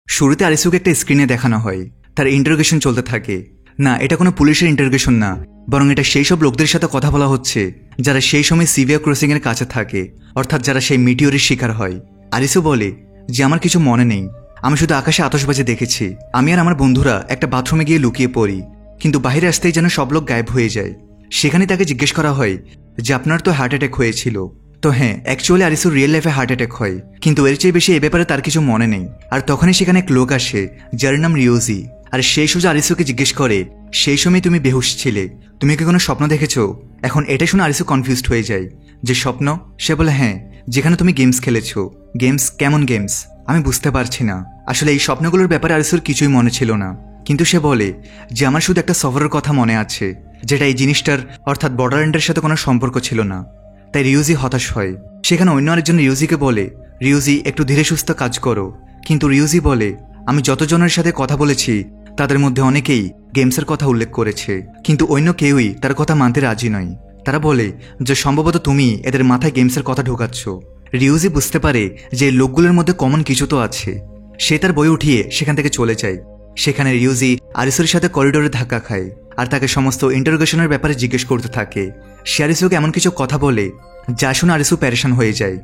শুরুতে আরিসুকে একটা স্ক্রিনে দেখানো হয়, তার ইন্টারোগেশন চলতে থাকে। না, এটা কোনো পুলিশের ইন্টারোগেশন না, বরং এটা সেই সব লোকদের সাথে কথা বলা হচ্ছে যারা সেই সময় সিভিয়া ক্রসিং এর কাছে থাকে, অর্থাৎ যারা সেই মিটিওরের শিকার হয়। আরিসু বলে যে আমার কিছু মনে নেই, আমি শুধু আকাশে আতশবাজি দেখেছি। আমি আর আমার বন্ধুরা একটা বাথরুমে গিয়ে লুকিয়ে পড়ি, কিন্তু বাইরে আসতেই যেন সব লোক গায়েব হয়ে যায়। সেখানে তাকে জিজ্ঞেস করা হয় যে আপনার তো হার্ট অ্যাটাক হয়েছিল। তো হ্যাঁ, অ্যাকচুয়ালি আরিসুর রিয়েল লাইফে হার্ট অ্যাটাক হয়, কিন্তু এর চেয়ে বেশি এ ব্যাপারে তার কিছু মনে নেই। আর তখনই সেখানে এক লোক আসে যার নাম রিওজি, আর সেই সোজা আরিসুকে জিজ্ঞেস করে সেই সময় তুমি বেহুশ ছিলে, তুমি কি কোনো স্বপ্ন দেখেছো? এখন এটা শুনে আরিসু কনফিউজড হয়ে যায় যে স্বপ্ন? সে বলে হ্যাঁ, যেখানে তুমি গেমস খেলেছো। গেমস? কেমন গেমস? আমি বুঝতে পারছি না। আসলে এই স্বপ্নগুলোর ব্যাপারে আরিসুর কিছুই মনে ছিল না, কিন্তু সে বলে যে আমার শুধু একটা সফরের কথা মনে আছে, যেটা এই জিনিসটার অর্থাৎ বর্ডারল্যান্ডের সাথে কোনো সম্পর্ক ছিল না। তাই রিউজি হতাশ হয়। সেখানে অন্য আরেকজন রিউজিকে বলে রিউজি একটু ধীরে সুস্থ কাজ করো, কিন্তু রিউজি বলে আমি যতজনের সাথে কথা বলেছি তাদের মধ্যে অনেকেই গেমসের কথা উল্লেখ করেছে, কিন্তু অন্য কেউই তার কথা মানতে রাজি নয়। তারা বলে যে সম্ভবত তুমি এদের মাথায় গেমসের কথা ঢোকাচ্ছ। রিউজি বুঝতে পারে যে লোকগুলোর মধ্যে কমন কিছু তো আছে। সে তার বই উঠিয়ে সেখান থেকে চলে যায়। সেখানে রিউজি আরিসুর সাথে করিডোরে ধাক্কা খায় আর তাকে সমস্ত ইন্টারোগেশনের ব্যাপারে জিজ্ঞেস করতে থাকে। সে আরিসুকে এমন কিছু কথা বলে যা শুনে আরিসু প্যারেশান হয়ে যায়।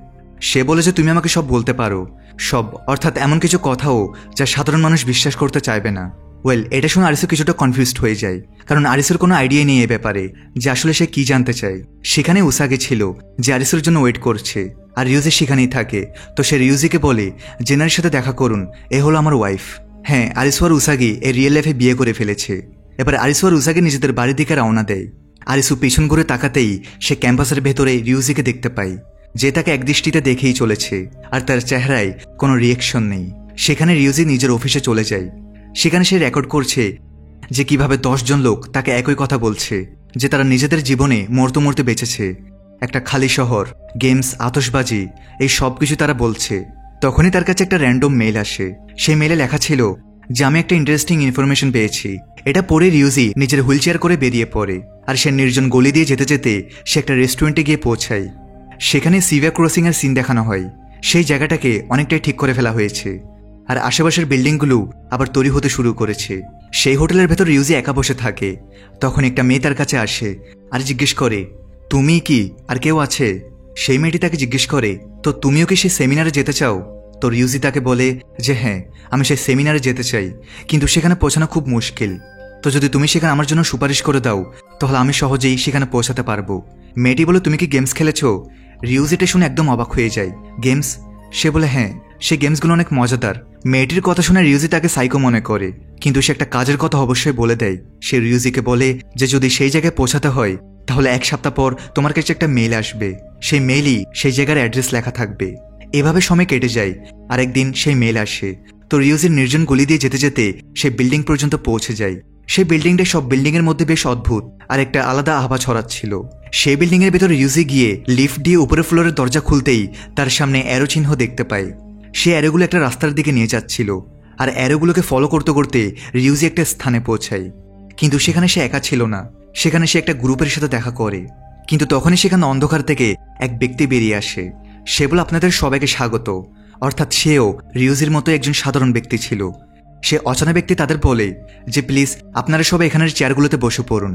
সে বলে যে তুমি আমাকে সব বলতে পারো, সব, অর্থাৎ এমন কিছু কথাও যা সাধারণ মানুষ বিশ্বাস করতে চাইবে না। ওয়েল, এটা শুনে আরিসু কিছুটা কনফিউজড হয়ে যায়, কারণ আরিসুর কোনো আইডিয়া নেই এ ব্যাপারে যে আসলে সে কি জানতে চায়। সেখানে উসাগে ছিল যে আরিসুর জন্য ওয়েট করছে, আর রিউজি সেখানেই থাকে। তো সে রিউজিকে বলে জেনারের সাথে দেখা করুন, এ হলো আমার ওয়াইফ। হ্যাঁ, আরিসু আর উসাগি এই রিয়েল লাইফে বিয়ে করে ফেলেছে। এবার আরিসু আর উসাগি নিজেদের বাড়ির দিকে রওনা দেয়। আরিসু পেছন ঘুরে তাকাতেই সে ক্যাম্পাসের ভেতরে রিউজিকে দেখতে পায়, যে তাকে একদৃষ্টিতে দেখেই চলেছে, আর তার চেহারায় কোনো রিয়েকশন নেই। সেখানে রিউজি নিজের অফিসে চলে যায়। সেখানে সে রেকর্ড করছে যে কিভাবে 10 জন লোক তাকে একই কথা বলছে, যে তারা নিজেদের জীবনে মরতে মরতে বেঁচেছে। একটা খালি শহর, গেমস, আতশবাজি, এই সব কিছু তারা বলছে। তখনই তার কাছে একটা র্যান্ডম মেইল আসে। সেই মেইলে লেখা ছিল যে আমি একটা ইন্টারেস্টিং ইনফরমেশন পেয়েছি। এটা পড়ে রিউজি নিজের হুইল চেয়ার করে বেরিয়ে পড়ে, আর সে নির্জন গলি দিয়ে যেতে যেতে সে একটা রেস্টুরেন্টে গিয়ে পৌঁছায়। সেখানে সিভিয়া ক্রসিং এর সিন দেখানো হয়। সেই জায়গাটাকে অনেকটাই ঠিক করে ফেলা হয়েছে, আর আশেপাশের বিল্ডিংগুলো আবার তৈরি হতে শুরু করেছে। সেই হোটেলের ভেতর রিউজি একা বসে থাকে। তখন একটা মেয়ে তার কাছে আসে আর জিজ্ঞেস করে তুমি কি আর কেউ আছে? সেই মেয়েটি তাকে জিজ্ঞেস করে তো তুমিও কি সেই সেমিনারে যেতে চাও? তো রিউজি তাকে বলে যে হ্যাঁ, আমি সেই সেমিনারে যেতে চাই, কিন্তু সেখানে পৌঁছানো খুব মুশকিল। তো যদি তুমি সেখানে আমার জন্য সুপারিশ করে দাও তাহলে আমি সহজেই সেখানে পৌঁছাতে পারবো। মেয়েটি বলে তুমি কি গেমস খেলেছো? রিউজিটা শুনে একদম অবাক হয়ে যায়। গেমস? সে বলে হ্যাঁ, সে গেমসগুলো অনেক মজাদার। মেয়েটির কথা শুনে রিউজি তাকে সাইকো মনে করে, কিন্তু সে একটা কাজের কথা অবশ্যই বলে দেয়। সে রিউজিকে বলে যে যদি সেই জায়গায় পৌঁছাতে হয় তাহলে 1 সপ্তাহ পর তোমার কাছে একটা মেইল আসবে। সেই মেইলই সেই জায়গার অ্যাড্রেস লেখা থাকবে। এভাবে সময় কেটে যায়। আরেকদিন সেই মেইল আসে। তো রিউজির নির্জন গলি দিয়ে যেতে যেতে সে বিল্ডিং পর্যন্ত পৌঁছে যায়। সেই বিল্ডিংটা সব বিল্ডিংয়ের মধ্যে বেশ অদ্ভুত আর একটা আলাদা আভা ছড়াচ্ছিল। সেই বিল্ডিংয়ের ভেতরে রিউজি গিয়ে লিফট দিয়ে উপরের ফ্লোরের দরজা খুলতেই তার সামনে অ্যারো চিহ্ন দেখতে পায়। সে অ্যারোগুলো একটা রাস্তার দিকে নিয়ে যাচ্ছিল, আর অ্যারোগুলোকে ফলো করতে করতে রিউজি একটা স্থানে পৌঁছায়। কিন্তু সেখানে সে একা ছিল না, সেখানে সে একটা গ্রুপের সাথে দেখা করে। কিন্তু তখনই সেখানে অন্ধকার থেকে এক ব্যক্তি বেরিয়ে আসে। সে বলে আপনাদের সবাইকে স্বাগত, অর্থাৎ সেও রিউজির মতো একজন সাধারণ ব্যক্তি ছিল। সে অচেনা ব্যক্তি তাদের বলে যে প্লিজ আপনারা সবাই এখানের চেয়ারগুলোতে বসে পড়ুন।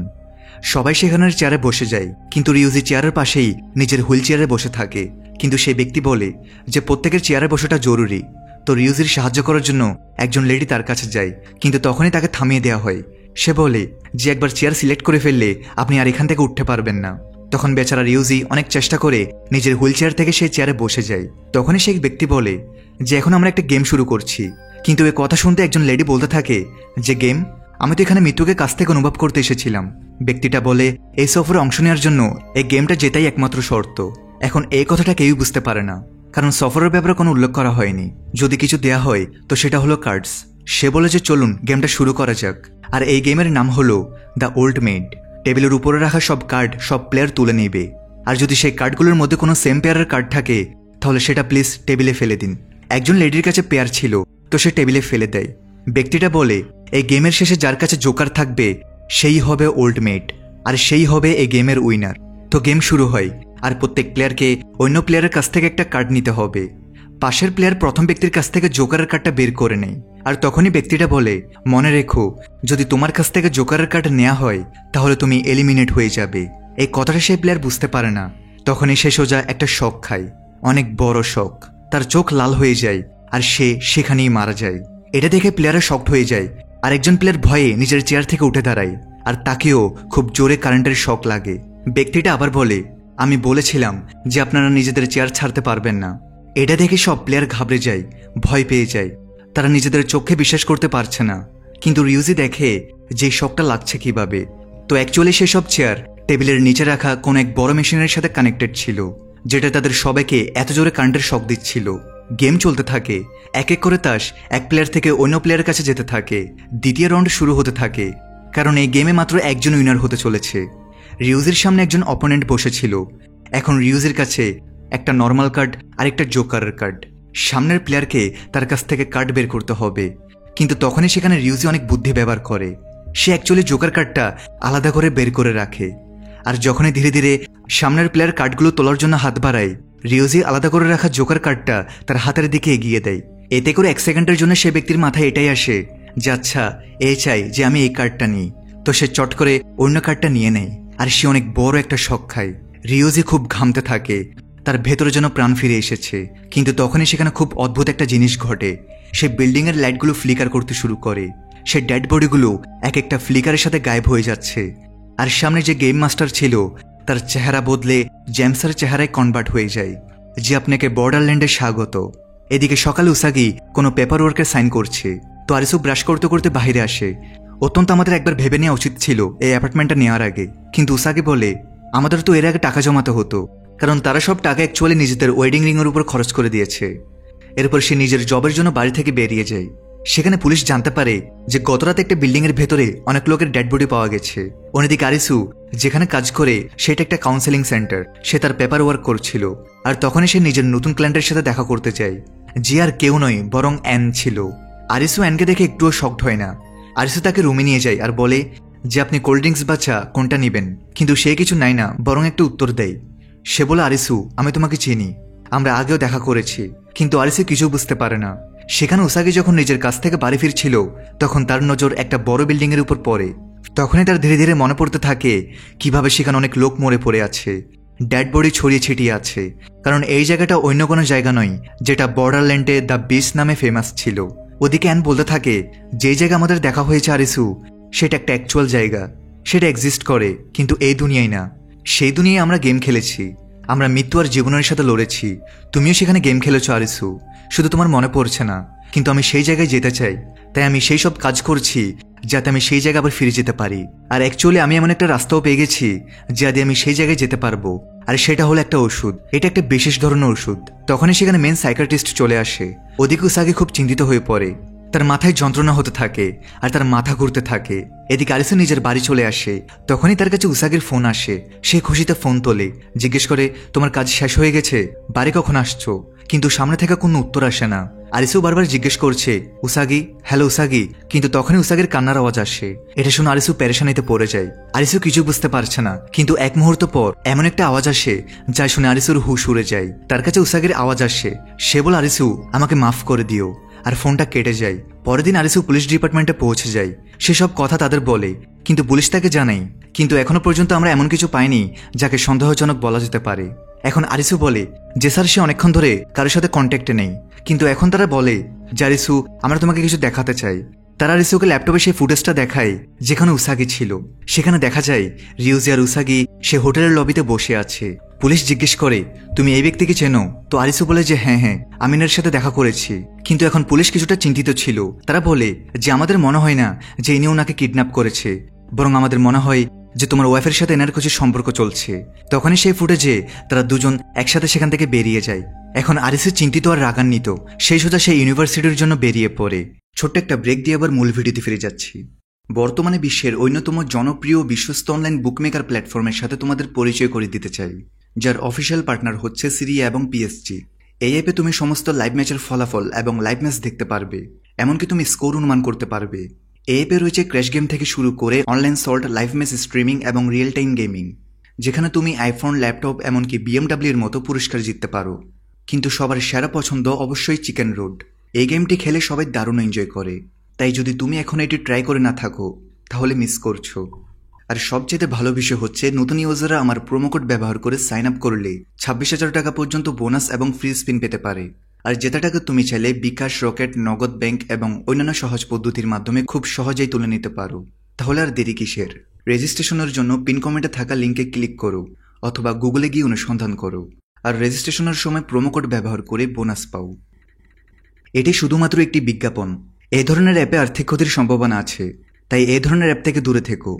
সবাই সেখানের চেয়ারে বসে যায়, কিন্তু রিউজি চেয়ারের পাশেই নিজের হুইল চেয়ারে বসে থাকে। কিন্তু সেই ব্যক্তি বলে যে প্রত্যেকের চেয়ারে বসাটা জরুরি। তো রিউজির সাহায্য করার জন্য একজন লেডি তার কাছে যায়, কিন্তু তখনই তাকে থামিয়ে দেওয়া হয়। সে বলে যে একবার চেয়ার সিলেক্ট করে ফেললে আপনি আর এখান থেকে উঠতে পারবেন না। তখন বেচারা রিউজি অনেক চেষ্টা করে নিজের হুইল চেয়ার থেকে সেই চেয়ারে বসে যায়। তখনই সেই ব্যক্তি বলে যে এখন আমরা একটা গেম শুরু করছি। কিন্তু এই কথা শুনতে একজন লেডি বলতে থাকে যে গেম? আমি তো এখানে মৃত্যুকে কাছ থেকে অনুভব করতে এসেছিলাম। ব্যক্তিটা বলে এই সফরে অংশ নেওয়ার জন্য এই গেমটা জেতাই একমাত্র শর্ত। এখন এই কথাটা কেউই বুঝতে পারে না, কারণ সফরের ব্যাপারে কোনো উল্লেখ করা হয়নি। যদি কিছু দেয়া হয় তো সেটা হলো কার্ডস। সে বলে যে চলুন গেমটা শুরু করা যাক। আর এই গেমের নাম হলো দ্য ওল্ড মেড। টেবিলের উপরে রাখা সব কার্ড সব প্লেয়ার তুলে নেবে, আর যদি সেই কার্ডগুলোর মধ্যে কোনো সেম পেয়ারের কার্ড থাকে তাহলে সেটা প্লিজ টেবিলে ফেলে দিন। একজন লেডির কাছে পেয়ার ছিল, তো সে টেবিলে ফেলে দেয়। ব্যক্তিটা বলে এই গেমের শেষে যার কাছে জোকার থাকবে সেই হবে ওল্ড মেড, আর সেই হবে এই গেমের উইনার। তো গেম শুরু হয়, আর প্রত্যেক প্লেয়ারকে অন্য প্লেয়ারের কাছ থেকে একটা কার্ড নিতে হবে। পাশের প্লেয়ার প্রথম ব্যক্তির কাছ থেকে জোকারের কার্ডটা বের করে নেয়, আর তখনই ব্যক্তিটা বলে, মনে রেখো, যদি তোমার কাছ থেকে জোকারের কার্ড নেওয়া হয় তাহলে তুমি এলিমিনেট হয়ে যাবে। এই কথাটা সেই প্লেয়ার বুঝতে পারে না। তখনই সে সোজা একটা শক খায়, অনেক বড় শক। তার চোখ লাল হয়ে যায় আর সে সেখানেই মারা যায়। এটা দেখে প্লেয়াররা শকড হয়ে যায়। আর একজন প্লেয়ার ভয়ে নিজের চেয়ার থেকে উঠে দাঁড়ায় আর তাকেও খুব জোরে কারেন্টের শক লাগে। ব্যক্তিটা আবার বলে, আমি বলেছিলাম যে আপনারা নিজেদের চেয়ার ছাড়তে পারবেন না। এটা দেখে সব প্লেয়ার ঘাবড়ে যায়, ভয় পেয়ে যায়। তারা নিজেদের চোখে বিশ্বাস করতে পারছে না। কিন্তু রিউজি দেখে যে শকটা লাগছে কিভাবে। তো অ্যাকচুয়ালি সেসব চেয়ার টেবিলের নিচে রাখা কোনো এক বড় মেশিনের সাথে কানেক্টেড ছিল, যেটা তাদের সবাইকে এত জোরে কারেন্টের শক দিচ্ছিল। গেম চলতে থাকে। এক এক করে তাস এক প্লেয়ার থেকে অন্য প্লেয়ারের কাছে যেতে থাকে। দ্বিতীয় রাউন্ড শুরু হতে থাকে, কারণ এই গেমে মাত্র একজন উইনার হতে চলেছে। রিউজির সামনে একজন অপোনেন্ট বসেছিল। এখন রিউজির কাছে একটা নর্মাল কার্ড আর একটা জোকারের কার্ড। সামনের প্লেয়ারকে তার কাছ থেকে কার্ড বের করতে হবে। কিন্তু তখনই সেখানে রিউজি অনেক বুদ্ধি ব্যবহার করে। সে অ্যাকচুয়ালি জোকার কার্ডটা আলাদা করে বের করে রাখে। আর যখনই ধীরে ধীরে সামনের প্লেয়ার কার্ডগুলো তোলার জন্য হাত বাড়ায়, রিউজি আলাদা করে রাখা জোকার কার্ডটা তার হাতের দিকে এগিয়ে দেয়। এতে করে 1 সেকেন্ডের জন্য সে ব্যক্তির মাথায় এটাই আসে যে আচ্ছা, এ চাই যে আমি এই কার্ডটা নিই। তো সে চট করে অন্য কার্ডটা নিয়ে নেয় আর সে অনেক বড় একটা শক খায়। রিউজি খুব ঘামতে থাকে, তার ভেতরে যেন প্রাণ ফিরে এসেছে। কিন্তু তখনই সেখানে খুব অদ্ভুত একটা জিনিস ঘটে। সে বিল্ডিংয়ের লাইটগুলো ফ্লিকার করতে শুরু করে। সে ডেড বডিগুলো এক একটা ফ্লিকারের সাথে গায়েব হয়ে যাচ্ছে। আর সামনে যে গেম মাস্টার ছিল তার চেহারা বদলে জেমসের চেহারায় কনভার্ট হয়ে যায়। যে আপনাকে বর্ডারল্যান্ডে স্বাগত। এদিকে সকালে উসাগি কোনো পেপার ওয়ার্কে সাইন করছে। তো আরিসু ব্রাশ করতে করতে বাইরে আসে। অত্যন্ত আমাদের একবার ভেবে নেওয়া উচিত ছিল এই অ্যাপার্টমেন্টটা নেওয়ার আগে। কিন্তু উসাগি বলে, আমাদের তো এর আগে টাকা জমাতে হতো, কারণ তারা সব টাকা অ্যাকচুয়ালি নিজেদের ওয়েডিং রিংয়ের উপর খরচ করে দিয়েছে। এরপর সে নিজের জবের জন্য বাড়ি থেকে বেরিয়ে যায়। সেখানে পুলিশ জানতে পারে যে গতরাতে একটা বিল্ডিংয়ের ভেতরে অনেক লোকের ডেড বডি পাওয়া গেছে। অন্যদিকে আরিসু যেখানে কাজ করে সেটা একটা কাউন্সেলিং সেন্টার। সে তার পেপার ওয়ার্ক করছিল। আর তখনই সে নিজের নতুন ক্লায়েন্টের সাথে দেখা করতে যায়, যে আর কেউ নয় বরং অ্যান ছিল। আরিসু অ্যানকে দেখে একটুও শকড হয় না। আরিসু তাকে রুমে নিয়ে যায় আর বলে যে আপনি কোল্ড ড্রিঙ্কস বা চা কোনটা নেবেন। কিন্তু সে কিছু নেয় না, বরং একটা উত্তর দেয়। সে বলে, আরিসু, আমি তোমাকে চিনি, আমরা আগেও দেখা করেছি। কিন্তু আরিসু কিছু বুঝতে পারে না। সেখানে উসাগি যখন নিজের কাছ থেকে বাড়ি ফিরছিল তখন তার নজর একটা বড় বিল্ডিংয়ের উপর পড়ে। তখনই তার ধীরে ধীরে মনে পড়তে থাকে কিভাবে সেখানে অনেক লোক মরে পড়ে আছে, ডেড বডি ছড়িয়ে ছিটিয়ে আছে। কারণ এই জায়গাটা অন্য কোনো জায়গা নয়, যেটা বর্ডারল্যান্ডে দ্য বিচ নামে ফেমাস ছিল। ওদিকে অ্যান বলতে থাকে, যে জায়গা আমাদের দেখা হয়েছে আরিসু, সেটা একটা অ্যাকচুয়াল জায়গা। সেটা এক্সিস্ট করে, কিন্তু এই দুনিয়ায় না। সেই দুনিয়ায় আমরা গেম খেলেছি, আমরা মৃত্যু আর জীবনের সাথে লড়েছি। তুমিও সেখানে গেম খেলেছো আরিসু, শুধু তোমার মনে পড়ছে না। কিন্তু আমি সেই জায়গায় যেতে চাই, তাই আমি সেই সব কাজ করছি যাতে আমি সেই জায়গায় আবার ফিরে যেতে পারি। আর অ্যাকচুয়ালি আমি এমন একটা রাস্তাও পেয়ে গেছি যাতে আমি সেই জায়গায় যেতে পারবো। আর সেটা হলো একটা ওষুধ। এটা একটা বিশেষ ধরনের ওষুধ। তখনই সেখানে মেন সাইকিয়াট্রিস্ট চলে আসে। ওদিকে উসাগি খুব চিন্তিত হয়ে পড়ে। তার মাথায় যন্ত্রণা হতে থাকে আর তার মাথা ঘুরতে থাকে। এদিকে আরিসু নিজের বাড়ি চলে আসে। তখনই তার কাছে উসাগির ফোন আসে। সে খুশিতে ফোন তোলে, জিজ্ঞেস করে, তোমার কাজ শেষ হয়ে গেছে, বাড়ি কখন আসছো? কিন্তু সামনে থেকে কোনো উত্তর আসে না। আরিসু বারবার জিজ্ঞেস করছে, উসাগি, হ্যালো উসাগি। কিন্তু তখনই উসাগির কান্নার আওয়াজ আসে। এটা শুনে আরিসু পেরেশানিতে পড়ে যায়। আরিসু কিছু বুঝতে পারছে না। কিন্তু এক মুহূর্ত পর এমন একটা আওয়াজ আসে যা শুনে আরিসুর হুশ উড়ে যায়। তার কাছে উসাগির আওয়াজ আসে। সে বলে, আরিসু, আমাকে মাফ করে দিও। আর ফোনটা কেটে যায়। পরের দিন আরিসু পুলিশ ডিপার্টমেন্টে পৌঁছে যায়। সেসব কথা তাদের বলে, কিন্তু পুলিশ তাকে জানায়। কিন্তু এখনো পর্যন্ত আমরা এমন কিছু পাইনি যাকে সন্দেহজনক বলা যেতে পারে। এখন আরিসু বলে যে স্যার, সে অনেকক্ষণ ধরে কারোর সাথে কন্ট্যাক্টে নেই। কিন্তু এখন তারা বলে যে আরিসু, আমরা তোমাকে কিছু দেখাতে চাই। তারা আরিসুকে ল্যাপটপে সেই ফুটেজটা দেখায় যেখানে উসাগি ছিল। সেখানে দেখা যায় রিউজি আর উসাগি সে হোটেলের লবিতে বসে আছে। পুলিশ জিজ্ঞেস করে, তুমি এই ব্যক্তিকে চেনো? তো আরিসু বলে যে হ্যাঁ হ্যাঁ, আমিনের সাথে দেখা করেছি। কিন্তু এখন পুলিশ কিছুটা চিন্তিত ছিল। তারা বলে যে আমাদের মনে হয় না যে ইনি ওনাকে কিডন্যাপ করেছে, বরং আমাদের মনে হয় যে তোমার ওয়াইফের সাথে এনার কিছু সম্পর্ক চলছে। তখনই সেই ফুটেজে তারা দুজন একসাথে সেখান থেকে বেরিয়ে যায়। এখন আরিসু চিন্তিত আর রাগান্বিত। সেই সোজা সেই ইউনিভার্সিটির জন্য বেরিয়ে পড়ে। ছোট্ট একটা ব্রেক দিয়ে আবার মূল ভিডিওতে ফিরে যাচ্ছি। বর্তমানে বিশ্বের অন্যতম জনপ্রিয় বিশ্বস্ত অনলাইন বুকমেকার প্ল্যাটফর্মের সাথে তোমাদের পরিচয় করে দিতে চাই, যার অফিসিয়াল পার্টনার হচ্ছে সিরিয়া এবং পিএসজি। এই অ্যাপে তুমি সমস্ত লাইভ ম্যাচের ফলাফল এবং লাইভ ম্যাচ দেখতে পারবে। এমনকি তুমি স্কোর অনুমান করতে পারবে। এই অ্যাপে রয়েছে ক্র্যাশ গেম থেকে শুরু করে online salt, live match streaming এবং রিয়েল টাইম গেমিং, যেখানে তুমি আইফোন, ল্যাপটপ এমনকি বিএমডাব্লিউর মতো পুরস্কার জিততে পারো। কিন্তু সবার সেরা পছন্দ অবশ্যই চিকেন রোড। এই গেমটি খেলে সবাই দারুণ এনজয় করে, তাই যদি তুমি এখন এটি ট্রাই করে না থাকো তাহলে মিস করছো। আর সবচেয়ে ভালো বিষয় হচ্ছে নতুন ইউজাররা আমার প্রোমো কোড ব্যবহার করে সাইন আপ করলে 26,000 টাকা পর্যন্ত বোনাস এবং ফ্রি স্পিন পেতে পারে। আর যেটা টাকা তুমি চাইলে বিকাশ, রকেট, নগদ ব্যাংক এবং অন্যান্য সহজ পদ্ধতির মাধ্যমে খুব সহজেই তুলে নিতে পারো। তাহলে আর দেরি কিসের? রেজিস্ট্রেশনের জন্য পিন কমেন্টে থাকা লিঙ্কে ক্লিক করো অথবা গুগলে গিয়ে অনুসন্ধান করো আর রেজিস্ট্রেশনের সময় প্রোমো কোড ব্যবহার করে বোনাস পাও। এটি শুধুমাত্র একটি বিজ্ঞাপন। এই ধরনের অ্যাপে আর্থিক ক্ষতির সম্ভাবনা আছে, তাই এই ধরনের অ্যাপ থেকে দূরে থেকো।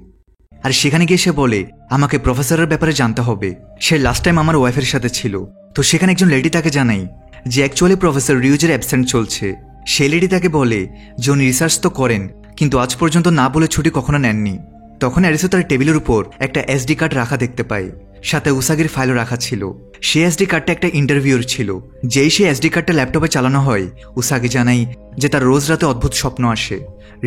আর সেখানে গিয়ে সে বলে আমাকে প্রফেসরের ব্যাপারে জানতে হবে। সে লাস্ট টাইম আমার ওয়াইফের সাথে ছিল, তো সেখানে একজন লেডি তাকে জানাই যে অ্যাকচুয়ালি প্রফেসর রিউজের অ্যাবসেন্ট চলছে। সেই লেডি তাকে বলে যে উনি রিসার্চ তো করেন কিন্তু আজ পর্যন্ত না বলে ছুটি কখনো নেননি। তখন অ্যারিসো তার টেবিলের উপর একটা এসডি কার্ড রাখা দেখতে পায়, সাথে উসাগির ফাইলও রাখা ছিল। সেই এসডি কার্ডটা একটা ইন্টারভিউর ছিল। যেই সেই এসডি কার্ডটা ল্যাপটপে চালানো হয়, উসাগি জানাই যে তার রোজ রাতে অদ্ভুত স্বপ্ন আসে।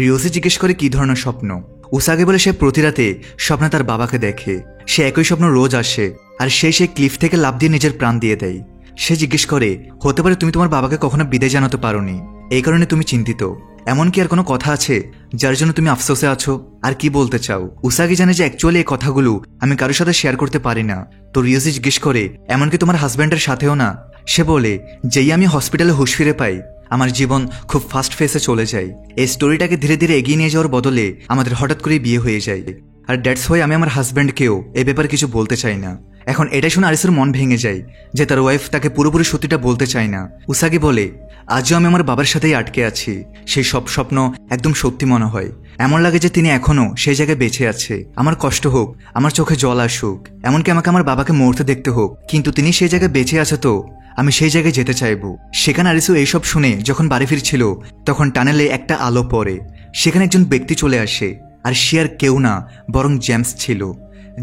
রিওজি জিজ্ঞেস করে কি ধরনের স্বপ্ন। উসাগি বলে সে প্রতি রাতে স্বপ্নে তার বাবাকে দেখে, সে একই স্বপ্ন রোজ আসে আর সেই ক্লিফ থেকে লাফ দিয়ে নিজের প্রাণ দিয়ে দেয়। সে জিজ্ঞেস করে হতে পারে তুমি তোমার বাবাকে কখনো বিদায় জানাতে পারোনি, এই কারণে তুমি চিন্তিত। এমন কি আর কোনো কথা আছে যার জন্য তুমি আফসোসে আছো? আর কি বলতে চাও? উসাগি জানে যে অ্যাকচুয়ালি এই কথাগুলো আমি কারোর সাথে শেয়ার করতে পারি না। তো রিওজি জিজ্ঞেস করে এমনকি তোমার হাজব্যান্ডের সাথেও না? সে বলে যেই আমি হসপিটালে হুঁশ ফিরে পাই আমার জীবন খুব ফাস্ট ফেসে চলে যায়। এই স্টোরিটাকে ধীরে ধীরে এগিয়ে নিয়ে যাওয়ার বদলে আমাদের হঠাৎ করেই বিয়ে হয়ে যায়। আর দ্যাটস হোয়াই আমি আমার হাজব্যান্ডকেও এ ব্যাপারে কিছু বলতে চাই না। এখন এটা শুনে আরিসের মন ভেঙে যায় যে তার ওয়াইফ তাকে পুরোপুরি সত্যিটা বলতে চায় না। উসাগি বলে আজও আমি আমার বাবার সাথেই আটকে আছি। সেই সব স্বপ্ন একদম সত্যি মনে হয়। এমন লাগে যে তিনি এখনো সেই জায়গায় বেঁচে আছে। আমার কষ্ট হোক, আমার চোখে জল আসুক, এমনকি আমাকে আমার বাবাকে মরতে দেখতে হোক, কিন্তু তিনি সেই জায়গায় বেঁচে আছে, তো আমি সেই জায়গায় যেতে চাইব। সেখানে আরিসু এইসব শুনে যখন বাড়ি ফিরছিল তখন টানেলে একটা আলো পড়ে। সেখানে একজন ব্যক্তি চলে আসে, আর সে আর কেউ না বরং জেমস ছিল।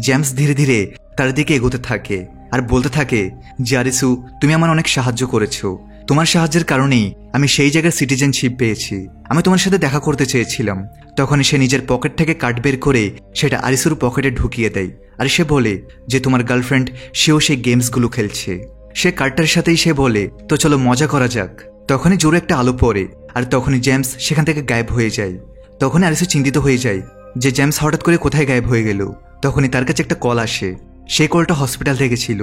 জেমস ধীরে ধীরে তার দিকে এগোতে থাকে আর বলতে থাকে যে আরিসু, তুমি আমার অনেক সাহায্য করেছো। তোমার সাহায্যের কারণেই আমি সেই জায়গায় সিটিজেনশিপ পেয়েছি। আমি তোমার সাথে দেখা করতে চেয়েছিলাম। তখন সে নিজের পকেট থেকে কার্ড বের করে সেটা আরিসুর পকেটে ঢুকিয়ে দেয়। আর সে বলে যে তোমার গার্লফ্রেন্ড সেও সেই গেমসগুলো খেলছে। সে কার্ডটার সাথেই সে বলে তো চলো মজা করা যাক। তখনই জোরে একটা আলো পড়ে আর তখনই জেমস সেখান থেকে গায়েব হয়ে যায়। তখনই আরিসু চিন্তিত হয়ে যায় যে জেমস হঠাৎ করে কোথায় গায়েব হয়ে গেল। তখনই তার কাছে একটা কল আসে। সেই কলটা হসপিটাল থেকে ছিল।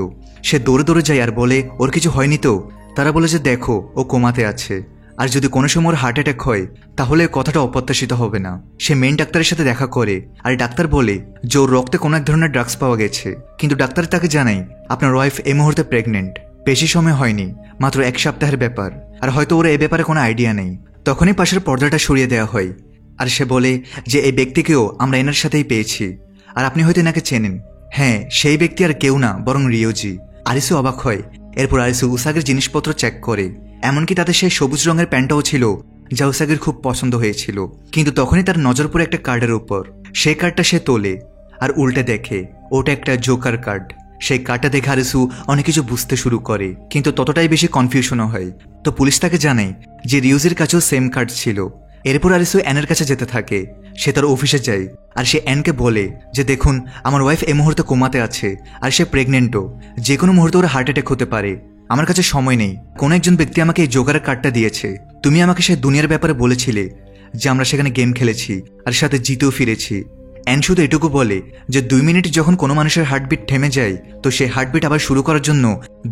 সে দৌড়ে দৌড়ে যায় আর বলে ওর কিছু হয়নি তো? তারা বলে যে দেখো ও কোমাতে আছে, আর যদি কোনো সময় ওর হার্ট অ্যাটাক হয় তাহলে কথাটা অপ্রত্যাশিত হবে না। সে মেইন ডাক্তারের সাথে দেখা করে আর ডাক্তার বলে যে ওর রক্তে কোনো এক ধরনের ড্রাগস পাওয়া গেছে, কিন্তু ডাক্তার তাকে জানায় আপনার ওয়াইফ এই মুহূর্তে প্রেগনেন্ট। বেশি সময় হয়নি, মাত্র 1 সপ্তাহের ব্যাপার, আর হয়তো ওর এ ব্যাপারে কোনো আইডিয়া নেই। তখনই পাশের পর্দাটা সরিয়ে দেওয়া হয় আর সে বলে যে এই ব্যক্তিকেও আমরা এনার সাথেই পেয়েছি, আর আপনি হয়তো এনাকে চেনেন। হ্যাঁ, সেই ব্যক্তি আর কেউ না বরং রিওজি। আরিসু অবাক হয়। এরপর আরিসু উসাগির জিনিসপত্র চেক করে, এমনকি তাতে সেই সবুজ রঙের প্যান্টটাও ছিল যা উসাগির খুব পছন্দ হয়েছিল। কিন্তু তখনই তার নজর পড়ে একটা কার্ডের উপর। সেই কার্ডটা সে তোলে আর উল্টে দেখে ওটা একটা জোকার কার্ড। সেই কার্ডটা দেখে আরিসু অনেক কিছু বুঝতে শুরু করে, কিন্তু ততটাই বেশি কনফিউশনও হয়। তো পুলিশ তাকে জানায় যে রিউজির কাছেও সেম কার্ড ছিল। এরপর আরিসু অ্যানের কাছে যেতে থাকে। সে তার অফিসে যায় আর সে অ্যানকে বলে যে দেখুন, আমার ওয়াইফ এই মুহূর্তে কোমাতে আছে আর সে প্রেগনেন্টও। যে কোনো মুহূর্তে ওর হার্ট অ্যাটাক হতে পারে। আমার কাছে সময় নেই। কোনো একজন ব্যক্তি আমাকে এই জোগাড়ের কার্ডটা দিয়েছে। তুমি আমাকে সেই দুনিয়ার ব্যাপারে বলেছিলে যে আমরা সেখানে গেম খেলেছি আর সাথে জিতেও ফিরেছি। অ্যান শুধু এটুকু বলে যে 2 মিনিট যখন কোনো মানুষের হার্টবিট থেমে যায় তো সেই হার্টবিট আবার শুরু করার জন্য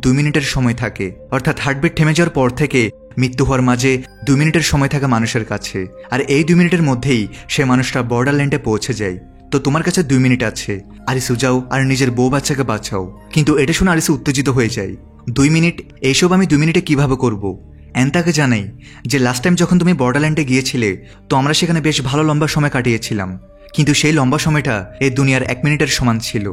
2 মিনিটের সময় থাকে। অর্থাৎ হার্টবিট থেমে যাওয়ার পর থেকে মৃত্যু হওয়ার মাঝে 2 মিনিটের সময় থাকে মানুষের কাছে, আর এই 2 মিনিটের মধ্যেই সে মানুষটা বর্ডারল্যান্ডে পৌঁছে যায়। তো তোমার কাছে 2 মিনিট আছে, আরিসু যাও আর নিজের বউ বাচ্চাকে বাঁচাও। কিন্তু এটা শুনে আরিসু উত্তেজিত হয়ে যায়। 2 মিনিট? এইসব আমি 2 মিনিটে কিভাবে করব? অ্যান তাকে জানাই যে লাস্ট টাইম যখন তুমি বর্ডারল্যান্ডে গিয়েছিলে তো আমরা সেখানে বেশ ভালো লম্বা সময় কাটিয়েছিলাম, কিন্তু সেই লম্বা সময়টা এই দুনিয়ার 1 মিনিটের সমান ছিল।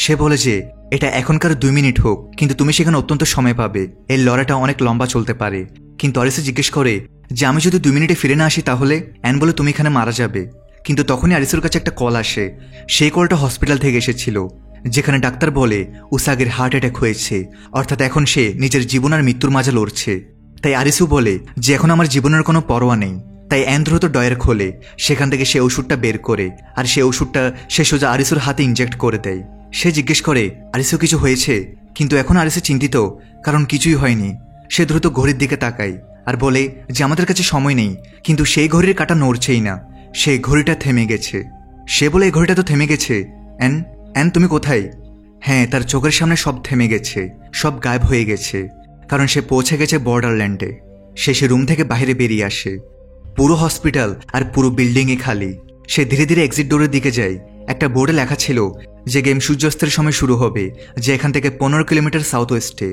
সে বলে যে এটা এখনকার 2 মিনিট হোক, কিন্তু তুমি সেখানে অত্যন্ত সময় পাবে। এই লড়াইটা অনেক লম্বা চলতে পারে। কিন্তু আরিসু জিজ্ঞেস করে যে আমি যদি 2 মিনিটে ফিরে না আসি তাহলে? অ্যান বলে তুমি এখানে মারা যাবে। কিন্তু তখনই আরিসুর কাছে একটা কল আসে। সেই কলটা হসপিটাল থেকে এসেছিল, যেখানে ডাক্তার বলে উসাগির হার্ট অ্যাটাক হয়েছে, অর্থাৎ এখন সে নিজের জীবন আর মৃত্যুর মাঝে লড়ছে। তাই আরিসু বলে যে এখন আমার জীবনের কোনো পরোয়া নেই। তাই অ্যান দ্রুত ডয়ের খোলে, সেখান থেকে সে ওষুধটা বের করে আর সে ওষুধটা সে সোজা আরিসুর হাতে ইনজেক্ট করে দেয়। সে জিজ্ঞেস করে আরিসু কিছু হয়েছে, কিন্তু এখন আরিসু চিন্তিত, কারণ কিছুই হয়নি। সে দ্রুত ঘড়ির দিকে তাকায় আর বলে যে আমাদের কাছে সময় নেই, কিন্তু সেই ঘড়ির কাঁটা নড়ছেই না, সেই ঘড়িটা থেমে গেছে। সে বলে এই ঘড়িটা তো থেমে গেছে। অ্যান অ্যান তুমি কোথায়? হ্যাঁ, তার চোখের সামনে সব থেমে গেছে, সব গায়েব হয়ে গেছে, কারণ সে পৌঁছে গেছে বর্ডারল্যান্ডে। সে রুম থেকে বাইরে বেরিয়ে আসে। পুরো হসপিটাল আর পুরো বিল্ডিংই খালি। সে ধীরে ধীরে এক্সিট ডোরের দিকে যায়। একটা বোর্ডে লেখা ছিল যে গেম সূর্যাস্তের সময় শুরু হবে, যে এখান থেকে 15 কিলোমিটার সাউথ ওয়েস্টে।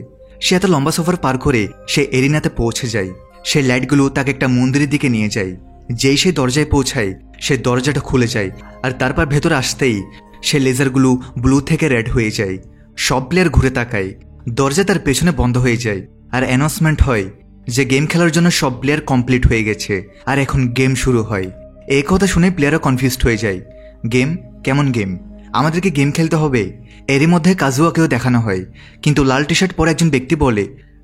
সে এত লম্বা সফর পার করে সে এরিনাতে পৌঁছে যায়। সেই লাইটগুলো তাকে একটা মন্দিরের দিকে নিয়ে যায়। যেই সে দরজায় পৌঁছায়, সে দরজাটা খুলে যায়, আর তারপর ভেতরে আসতেই সে লেজারগুলো ব্লু থেকে রেড হয়ে যায়। সব প্লেয়ার ঘুরে তাকায়, দরজা তার পেছনে বন্ধ হয়ে যায়, আর অ্যানাউন্সমেন্ট হয় যে গেম খেলার জন্য সব প্লেয়ার কমপ্লিট হয়ে গেছে, আর এখন গেম শুরু হয়। এই কথা শুনে প্লেয়াররা কনফিউজড হয়ে যায়। গেম? কেমন গেম? আমাদেরকে গেম খেলতে হবে? এরই মধ্যে কাজুয়াকেও দেখানো হয়, কিন্তু লাল টি শার্ট পরে একজন ব্যক্তি বলে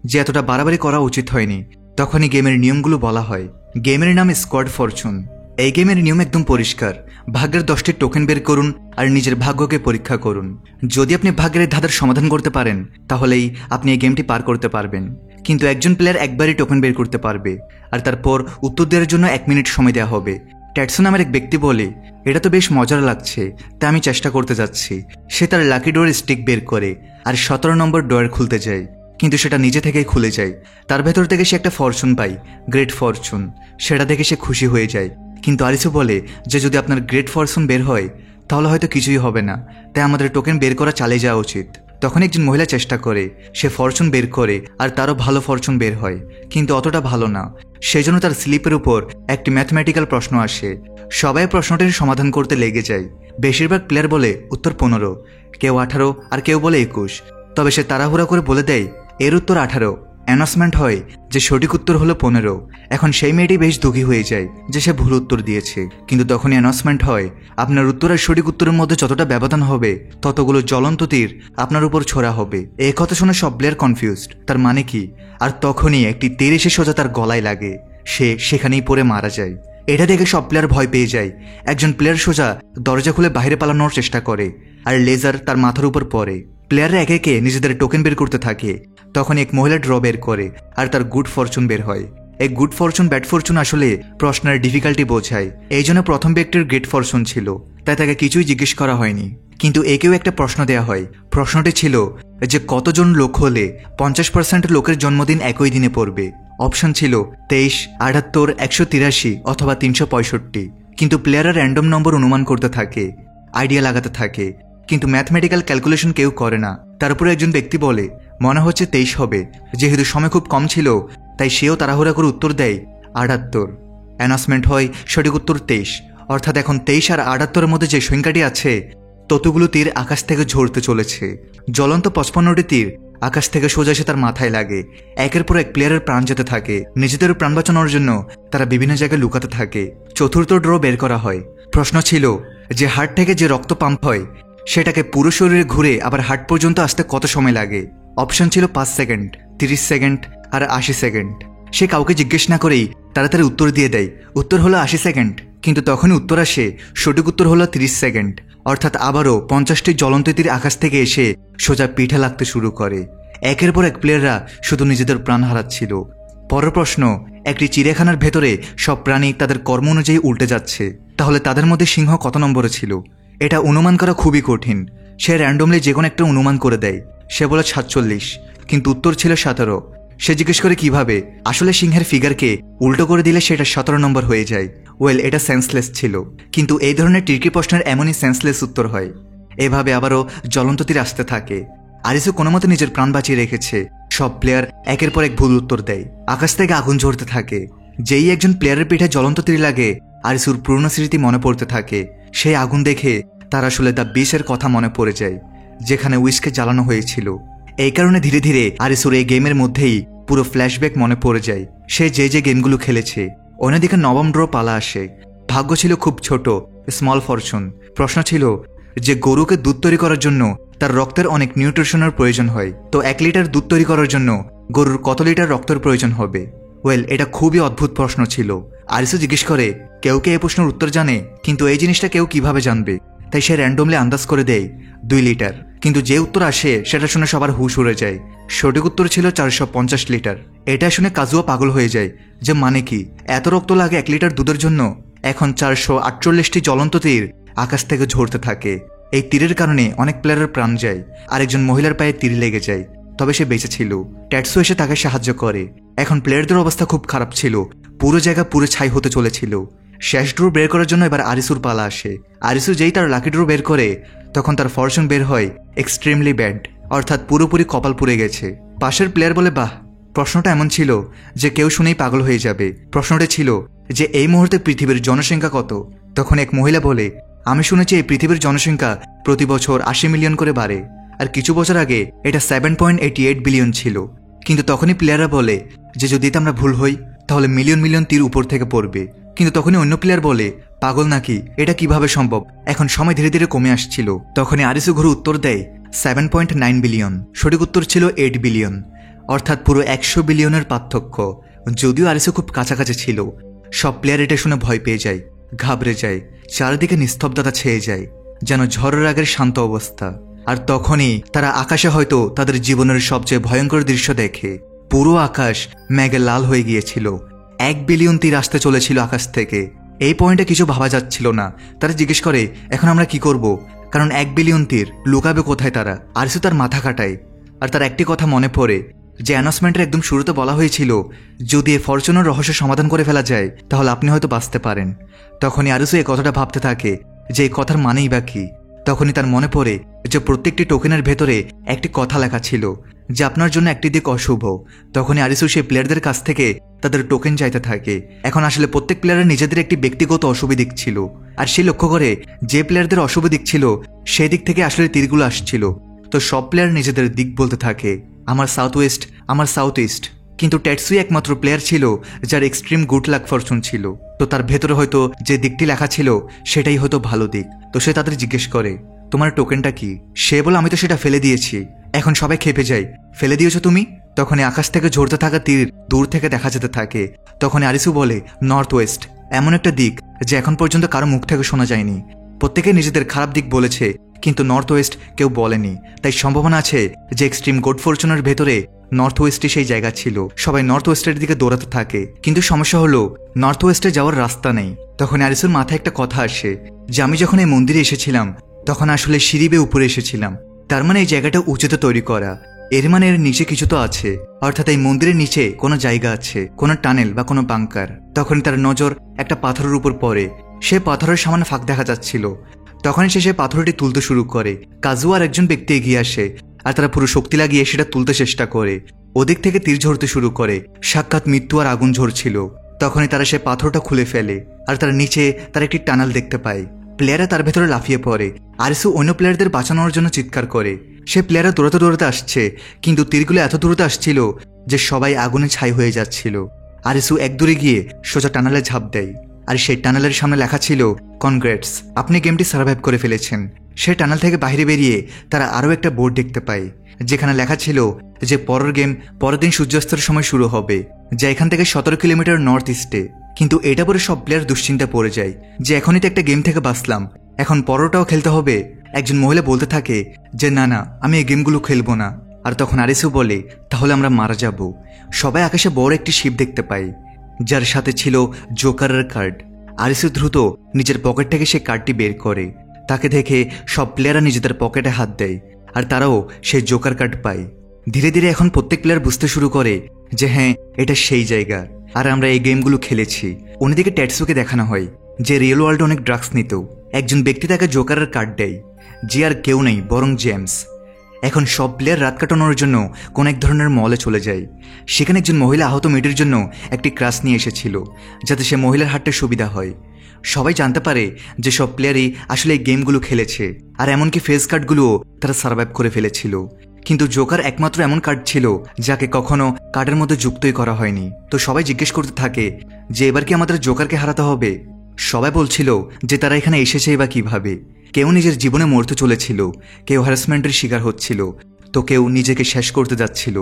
যে এতটা বাড়াবাড়ি করা উচিত হয়নি। তখনই গেমের নিয়মগুলো বলা হয়। গেমের নাম স্কোয়াড ফরচুন। এই গেমের নিয়ম একদম পরিষ্কার। ভাগ্যের 10টি টোকেন বের করুন আর নিজের ভাগ্যকে পরীক্ষা করুন। যদি আপনি ভাগ্যের ধাঁধার সমাধান করতে পারেন, তাহলেই আপনি এই গেমটি পার করতে পারবেন। কিন্তু একজন প্লেয়ার একবারই টোকেন বের করতে পারবে, আর তারপর উত্তর দেওয়ার জন্য 1 মিনিট সময় দেওয়া হবে। ট্যাটসো নামের এক ব্যক্তি বলে, এটা তো বেশ মজার লাগছে, তাই আমি চেষ্টা করতে যাচ্ছি। সে তার লাকি ডোর স্টিক বের করে আর 17 নম্বর ডোর খুলতে যায়, কিন্তু সেটা নিজে থেকেই খুলে যায়। তার ভেতর থেকে সে একটা ফরচুন পায়, গ্রেট ফরচুন। সেটা দেখে সে খুশি হয়ে যায়। কিন্তু আরিসু বলে যে যদি আপনার গ্রেট ফরচুন বের হয়, তাহলে হয়তো কিছুই হবে না, তাই আমাদের টোকেন বের করা চালিয়ে যাওয়া উচিত। তখন একজন মহিলা চেষ্টা করে, সে ফরচুন বের করে, আর তারও ভালো ফরচুন বের হয়, কিন্তু অতটা ভালো না। সেজন্য তার স্লিপের উপর একটি ম্যাথমেটিক্যাল প্রশ্ন আসে। সবাই প্রশ্নটির সমাধান করতে লেগে যায়। বেশিরভাগ প্লেয়ার বলে উত্তর 15, কেউ 18, আর কেউ বলে 21। তবে সে তাড়াহুড়া করে বলে দেয় এর উত্তর 18। অ্যানাউন্সমেন্ট হয় যে সঠিক উত্তর হলো 15। এখন সেই মেয়েটি বেশ দুঃখী হয়ে যায় যে সে ভুল উত্তর দিয়েছে, কিন্তু তখনই অ্যানাউন্সমেন্ট হয় আপনার উত্তর আর সঠিক উত্তরের মধ্যে যতটা ব্যবধান হবে, ততগুলো জ্বলন্ত তীর আপনার উপর ছোড়া হবে। এই কথা শুনে সব প্লেয়ার কনফিউজড, তার মানে কি? আর তখনই একটি তীর এসে সোজা তার গলায় লাগে। সে সেখানেই পড়ে মারা যায়। এটা দেখে সব প্লেয়ার ভয় পেয়ে যায়। একজন প্লেয়ার সোজা দরজা খুলে বাইরে পালানোর চেষ্টা করে, আর লেজার তার মাথার উপর পড়ে। প্লেয়াররা একে একে নিজেদের টোকেন বের করতে থাকে। তখন এক মহিলা ড্র বের করে, আর তার গুড ফরচুন বের হয়। এই গুড ফরচুন ব্যাড ফরচুন আসলে প্রশ্নের ডিফিকাল্টি বোঝায়। এই জন্য প্রথম ব্যক্তির গ্রেট ফরচুন ছিল, তাই তাকে কিছুই জিজ্ঞেস করা হয়নি। কিন্তু একেও একটা প্রশ্ন দেওয়া হয়। প্রশ্নটি ছিল যে কতজন লোক হলে 50% লোকের জন্মদিন একই দিনে পড়বে। অপশন ছিল 23, 78, 183 অথবা 365। কিন্তু প্লেয়াররা র্যান্ডম নম্বর অনুমান করতে থাকে, আইডিয়া লাগাতে থাকে, কিন্তু ম্যাথমেটিক্যাল ক্যালকুলেশন কেউ করে না। তার উপরে একজন ব্যক্তি বলে মনে হচ্ছে 23 হবে। যেহেতু সময় খুব কম ছিল, তাই সেও তাড়াহুড়া করে উত্তর দেয় 78। অ্যানাউন্সমেন্ট হয় সঠিক উত্তর 23। অর্থাৎ এখন 23 আর 78-এর মধ্যে যে সংখ্যাটি আছে, ততগুলো তীর আকাশ থেকে ঝরতে চলেছে। জ্বলন্ত 55টি তীর আকাশ থেকে সোজা এসে তার মাথায় লাগে। একের পর এক প্লেয়ারের প্রাণ যেতে থাকে। নিজেদের প্রাণ বাঁচানোর জন্য তারা বিভিন্ন জায়গায় লুকাতে থাকে। চতুর্থ ড্র বের করা হয়। প্রশ্ন ছিল যে হার্ট থেকে যে রক্ত পাম্প হয়, সেটাকে পুরো শরীরে ঘুরে আবার হার্ট পর্যন্ত আসতে কত সময় লাগে। অপশন ছিল 5 সেকেন্ড, 30 সেকেন্ড আর 80 সেকেন্ড। সে কাউকে জিজ্ঞেস না করেই তাড়াতাড়ি উত্তর দিয়ে দেয়। উত্তর হলো 80 সেকেন্ড। কিন্তু তখনই উত্তর আসে সঠিক উত্তর হলো 30 সেকেন্ড। অর্থাৎ আবারও 50টি জ্বলন্ত তীর আকাশ থেকে এসে সোজা পিঠে লাগতে শুরু করে। একের পর এক প্লেয়াররা শুধু নিজেদের প্রাণ হারাচ্ছিল। পরের প্রশ্ন, একটি চিড়িয়াখানার ভেতরে সব প্রাণী তাদের কর্ম অনুযায়ী উল্টে যাচ্ছে, তাহলে তাদের মধ্যে সিংহ কত নম্বরে ছিল? এটা অনুমান করা খুবই কঠিন। সে র্যান্ডমলি যে কোনো একটা অনুমান করে দেয়। সে বলে 47, কিন্তু উত্তর ছিল 17। সে জিজ্ঞেস করে কিভাবে? আসলে সিংহের ফিগারকে উল্টো করে দিলে সেটা 17 নম্বর হয়ে যায়। ওয়েল, এটা সেন্সলেস ছিল, কিন্তু এই ধরনের ট্রিকি প্রশ্নের এমনই সেন্সলেস উত্তর হয়। এভাবে আবারও জ্বলন্ত তীর আসতে থাকে। আরিসু কোনো মতে নিজের প্রাণ বাঁচিয়ে রেখেছে। সব প্লেয়ার একের পর এক ভুল উত্তর দেয়। আকাশ থেকে আগুন ঝরতে থাকে। যেই একজন প্লেয়ারের পিঠে জ্বলন্ত তীর লাগে, আরিসুর পুরনো স্মৃতি মনে পড়তে থাকে। সেই আগুন দেখে তার আসলে দ্য বিচের কথা মনে পড়ে যায়, যেখানে উইসকে জ্বালানো হয়েছিল। এই কারণে ধীরে ধীরে আরিসুর এই গেমের মধ্যেই পুরো ফ্ল্যাশব্যাক মনে পড়ে যায়, সে যে গেমগুলো খেলেছে। অন্যদিকে নবম ড্র পালা আসে। ভাগ্য ছিল খুব ছোট, স্মল ফরচুন। প্রশ্ন ছিল যে গরুকে দুধ তৈরি করার জন্য তার রক্তের অনেক নিউট্রিশনের প্রয়োজন হয়, তো 1 লিটার দুধ তৈরি করার জন্য গরুর কত লিটার রক্তের প্রয়োজন হবে? ওয়েল, এটা খুবই অদ্ভুত প্রশ্ন ছিল। আরিসু জিজ্ঞেস করে কেউ কে এই প্রশ্নের উত্তর জানে, কিন্তু এই জিনিসটা কেউ কিভাবে জানবে? তাই সে র্যান্ডমলি আন্দাজ করে দেয় 2 লিটার। কিন্তু যে উত্তর আসে সেটা শুনে সবার হুঁশ উড়ে যায়। সঠিক উত্তর ছিল 450 লিটার। এটা শুনে কাজুয়া পাগল হয়ে যায় যে মানে কি, এত রক্ত লাগে 1 লিটার দুধের জন্য। এখন 448টি জ্বলন্ত তীর আকাশ থেকে ঝরতে থাকে। এই তীরের কারণে অনেক প্লেয়ারের প্রাণ যায়, আর একজন মহিলার পায়ে তীর লেগে যায়, তবে সে বেঁচে ছিল। ট্যাটসু এসে তাকে সাহায্য করে। এখন প্লেয়ারদের অবস্থা খুব খারাপ ছিল, পুরো জায়গা পুরো ছাই হতে চলেছিল। শেষ ড্র বের করার জন্য এবার আরিসুর পালা আসে। আরিসু যেই তার লাকি ড্র বের করে তখন তার ফরচুন বের হয় এক্সট্রিমলি ব্যাড, অর্থাৎ পুরোপুরি কপাল পুড়ে গেছে। পাশের প্লেয়ার বলে বাহ। প্রশ্নটা এমন ছিল যে কেউ শুনেই পাগল হয়ে যাবে। প্রশ্নটা ছিল যে এই মুহূর্তে পৃথিবীর জনসংখ্যা কত। তখন এক মহিলা বলে, আমি শুনেছি এই পৃথিবীর জনসংখ্যা প্রতি বছর 80 মিলিয়ন করে বাড়ে, আর কিছু বছর আগে এটা 7.88 বিলিয়ন ছিল। কিন্তু তখনই প্লেয়াররা বলে যে যদি এটা আমরা ভুল হই তাহলে মিলিয়ন মিলিয়ন তীর উপর থেকে পড়বে। কিন্তু তখনই অন্য প্লেয়ার বলে, পাগল নাকি, এটা কিভাবে সম্ভব। এখন সময় ধীরে ধীরে কমে আসছিল। তখনই আরিসু ঘুরে উত্তর দেয় 7.9 বিলিয়ন। সঠিক উত্তর ছিল 8 বিলিয়ন, অর্থাৎ পুরো 100 বিলিয়নের পার্থক্য। যদিও আরিসু খুব কাছাকাছি ছিল। সব প্লেয়ার এটা শুনে ভয় পেয়ে যায়, ঘাবড়ে যায়, চারিদিকে নিস্তব্ধতা ছেয়ে যায়, যেন ঝড়ের আগের শান্ত অবস্থা। আর তখনই তারা আকাশে হয়তো তাদের জীবনের সবচেয়ে ভয়ঙ্কর দৃশ্য দেখে। পুরো আকাশ মেঘে লাল হয়ে গিয়েছিল। 1 বিলিয়ন তীর আসতে চলেছিল আকাশ থেকে। এই পয়েন্টে কিছু ভাবা যাচ্ছিল না। তারা জিজ্ঞেস করে, এখন আমরা কি করব, কারণ 1 বিলিয়ন তীর লুকাবে কোথায় তারা। আরিসু তার মাথা কাটায়, আর তার একটি কথা মনে পড়ে যে অ্যানাউন্সমেন্টের একদম শুরুতে বলা হয়েছিল যদি এই ফরচুনের রহস্য সমাধান করে ফেলা যায় তাহলে আপনি হয়তো বাঁচতে পারেন। তখনই আরিসু এই কথাটা ভাবতে থাকে যে এই কথার মানেই বা কি। তখনই তার মনে পড়ে যে প্রত্যেকটি টোকেনের ভেতরে একটি কথা লেখা ছিল যে আপনার জন্য একটি দিক অশুভ। তখনই আরিসু সেই প্লেয়ারদের কাছ থেকে তাদের টোকেন চাইতে থাকে। এখন আসলে প্রত্যেক প্লেয়ারের নিজেদের একটি ব্যক্তিগত অশুভ দিক ছিল, আর সে লক্ষ্য করে যে প্লেয়ারদের অশুভ দিক ছিল সেই দিক থেকে আসলে তীরগুলো আসছিল। তো সব প্লেয়ার নিজেদের দিক বলতে থাকে, আমার সাউথ ওয়েস্ট, আমার সাউথ ইস্ট। কিন্তু ট্যাটসুই একমাত্র প্লেয়ার ছিল যার এক্সট্রিম গুড লাক ফরচুন ছিল। তো তার ভেতরে হয়তো যে দিকটি লেখা ছিল সেটাই হয়তো ভালো দিক। তো সে তাদের জিজ্ঞেস করে, তোমার টোকেনটা কি? সে বলে, আমি তো সেটা ফেলে দিয়েছি। এখন সবাই খেপে যায়, ফেলে দিয়েছো তুমি? তখনই আকাশ থেকে ঝরতে থাকা তীর দূর থেকে দেখা যেতে থাকে। তখন আরিসু বলে, নর্থ ওয়েস্ট, এমন একটা দিক যে এখন পর্যন্ত কারো মুখ থেকে শোনা যায়নি। প্রত্যেকে নিজেদের খারাপ দিক বলেছে, কিন্তু নর্থ ওয়েস্ট কেউ বলেনি। তাই সম্ভাবনা আছে যে এক্সট্রিম গুড ফরচুনের ভেতরে নর্থ ওয়েস্টে সেই জায়গা ছিল। সবাই নর্থ ওয়েস্টের দিকে দৌড়াতে থাকে, কিন্তু সমস্যা হলো নর্থ ওয়েস্টে যাওয়ার রাস্তা নেই। তখন আরিসুর মাথায় একটা কথা আসে যে আমি যখন এই মন্দিরে এসেছিলাম তখন আসলে সিঁড়ি বেয়ে উপরে এসেছিলাম, তার মানে এই জায়গাটা উঁচুতে তৈরি করা। এর মানে এর নিচে কিছু তো আছে, অর্থাৎ এই মন্দিরের নিচে কোনো জায়গা আছে, কোনো টানেল বা কোনো বাংকার। তখন তার নজর একটা পাথরের উপর পড়ে। সে পাথরের সামান্য ফাঁক দেখা যাচ্ছিল। তখনই সে পাথরটি তুলতে শুরু করে। কাজুয়ার একজন ব্যক্তি এগিয়ে আসে, আর তারা পুরো শক্তি লাগিয়ে সেটা তুলতে চেষ্টা করে। ওদিক থেকে তীর ঝরতে শুরু করে, সাক্ষাৎ মৃত্যু আর আগুন ঝরছিল। তখনই তারা সে পাথরটা খুলে ফেলে, আর তার নিচে তার একটি টানেল দেখতে পায়। প্লেয়াররা তার ভেতরে লাফিয়ে পড়ে। আরিসু অন্য প্লেয়ারদের বাঁচানোর জন্য চিৎকার করে। সে প্লেয়াররা দৌড়াতে দৌড়াতে আসছে, কিন্তু তীরগুলো এত দূরতে আসছিল যে সবাই আগুনে ছাই হয়ে যাচ্ছিল। আরিসু এক দূরে গিয়ে সোজা টানেলে ঝাঁপ দেয়, আর সেই টানেলের সামনে লেখা ছিল, কনগ্রেটস, আপনি গেমটি সার্ভাইভ করে ফেলেছেন। সে টানেল থেকে বাইরে বেরিয়ে তারা আরও একটা বোর্ড দেখতে পায় যেখানে লেখা ছিল যে পরের গেম পরের দিন সূর্যাস্তের সময় শুরু হবে, যা এখান থেকে 17 কিলোমিটার নর্থ ইস্টে। কিন্তু এটা পরে সব প্লেয়ার দুশ্চিন্তা পড়ে যায় যে এখনই তো একটা গেম থেকে বাঁচলাম, এখন পরেরটাও খেলতে হবে। একজন মহিলা বলতে থাকে যে না না, আমি এই গেমগুলো খেলবো না। আর তখন আরিসু বলে, তাহলে আমরা মারা যাব। সবাই আকাশে বড় একটি শিপ দেখতে পায় যার সাথে ছিল জোকারের কার্ড। আরিসু দ্রুত নিজের পকেট থেকে সে কার্ডটি বের করে। তাকে দেখে সব প্লেয়াররা নিজেদের পকেটে হাত দেয়, আর তারাও সেই জোকার কার্ড পায়। ধীরে ধীরে এখন প্রত্যেক প্লেয়ার বুঝতে শুরু করে যে হ্যাঁ, এটা সেই জায়গা, আর আমরা এই গেমগুলো খেলেছি। অন্যদিকে ট্যাটসুকে দেখানো হয় যে রিয়েল ওয়ার্ল্ডে অনেক ড্রাগস নিত। একজন ব্যক্তি তাকে জোকারের কার্ড দেয়, যে আর কেউ নেই বরং জেমস। এখন সব প্লেয়ার রাত কাটানোর জন্য কোন এক ধরনের মলে চলে যায়। সেখানে একজন মহিলা আহত মেয়েটির জন্য একটি ক্রাশ নিয়ে এসেছিল যাতে সে মহিলার হাঁটতে সুবিধা হয়। সবাই জানতে পারে যে সব প্লেয়ারই আসলে এই গেমগুলো খেলেছে, আর এমনকি ফেস কার্ডগুলোও তারা সার্ভাইভ করে ফেলেছিল। কিন্তু জোকার একমাত্র এমন কার্ড ছিল যাকে কখনো কার্ডের মধ্যে যুক্তই করা হয়নি। তো সবাই জিজ্ঞেস করতে থাকে যে এবার কি আমাদের জোকারকে হারাতে হবে। সবাই বলছিল যে তারা এখানে এসেছে বা কিভাবে। কেউ নিজের জীবনে মরতে চলেছিল, কেউ হ্যারাসমেন্টের শিকার হচ্ছিল, তো কেউ নিজেকে শেষ করতে যাচ্ছিল।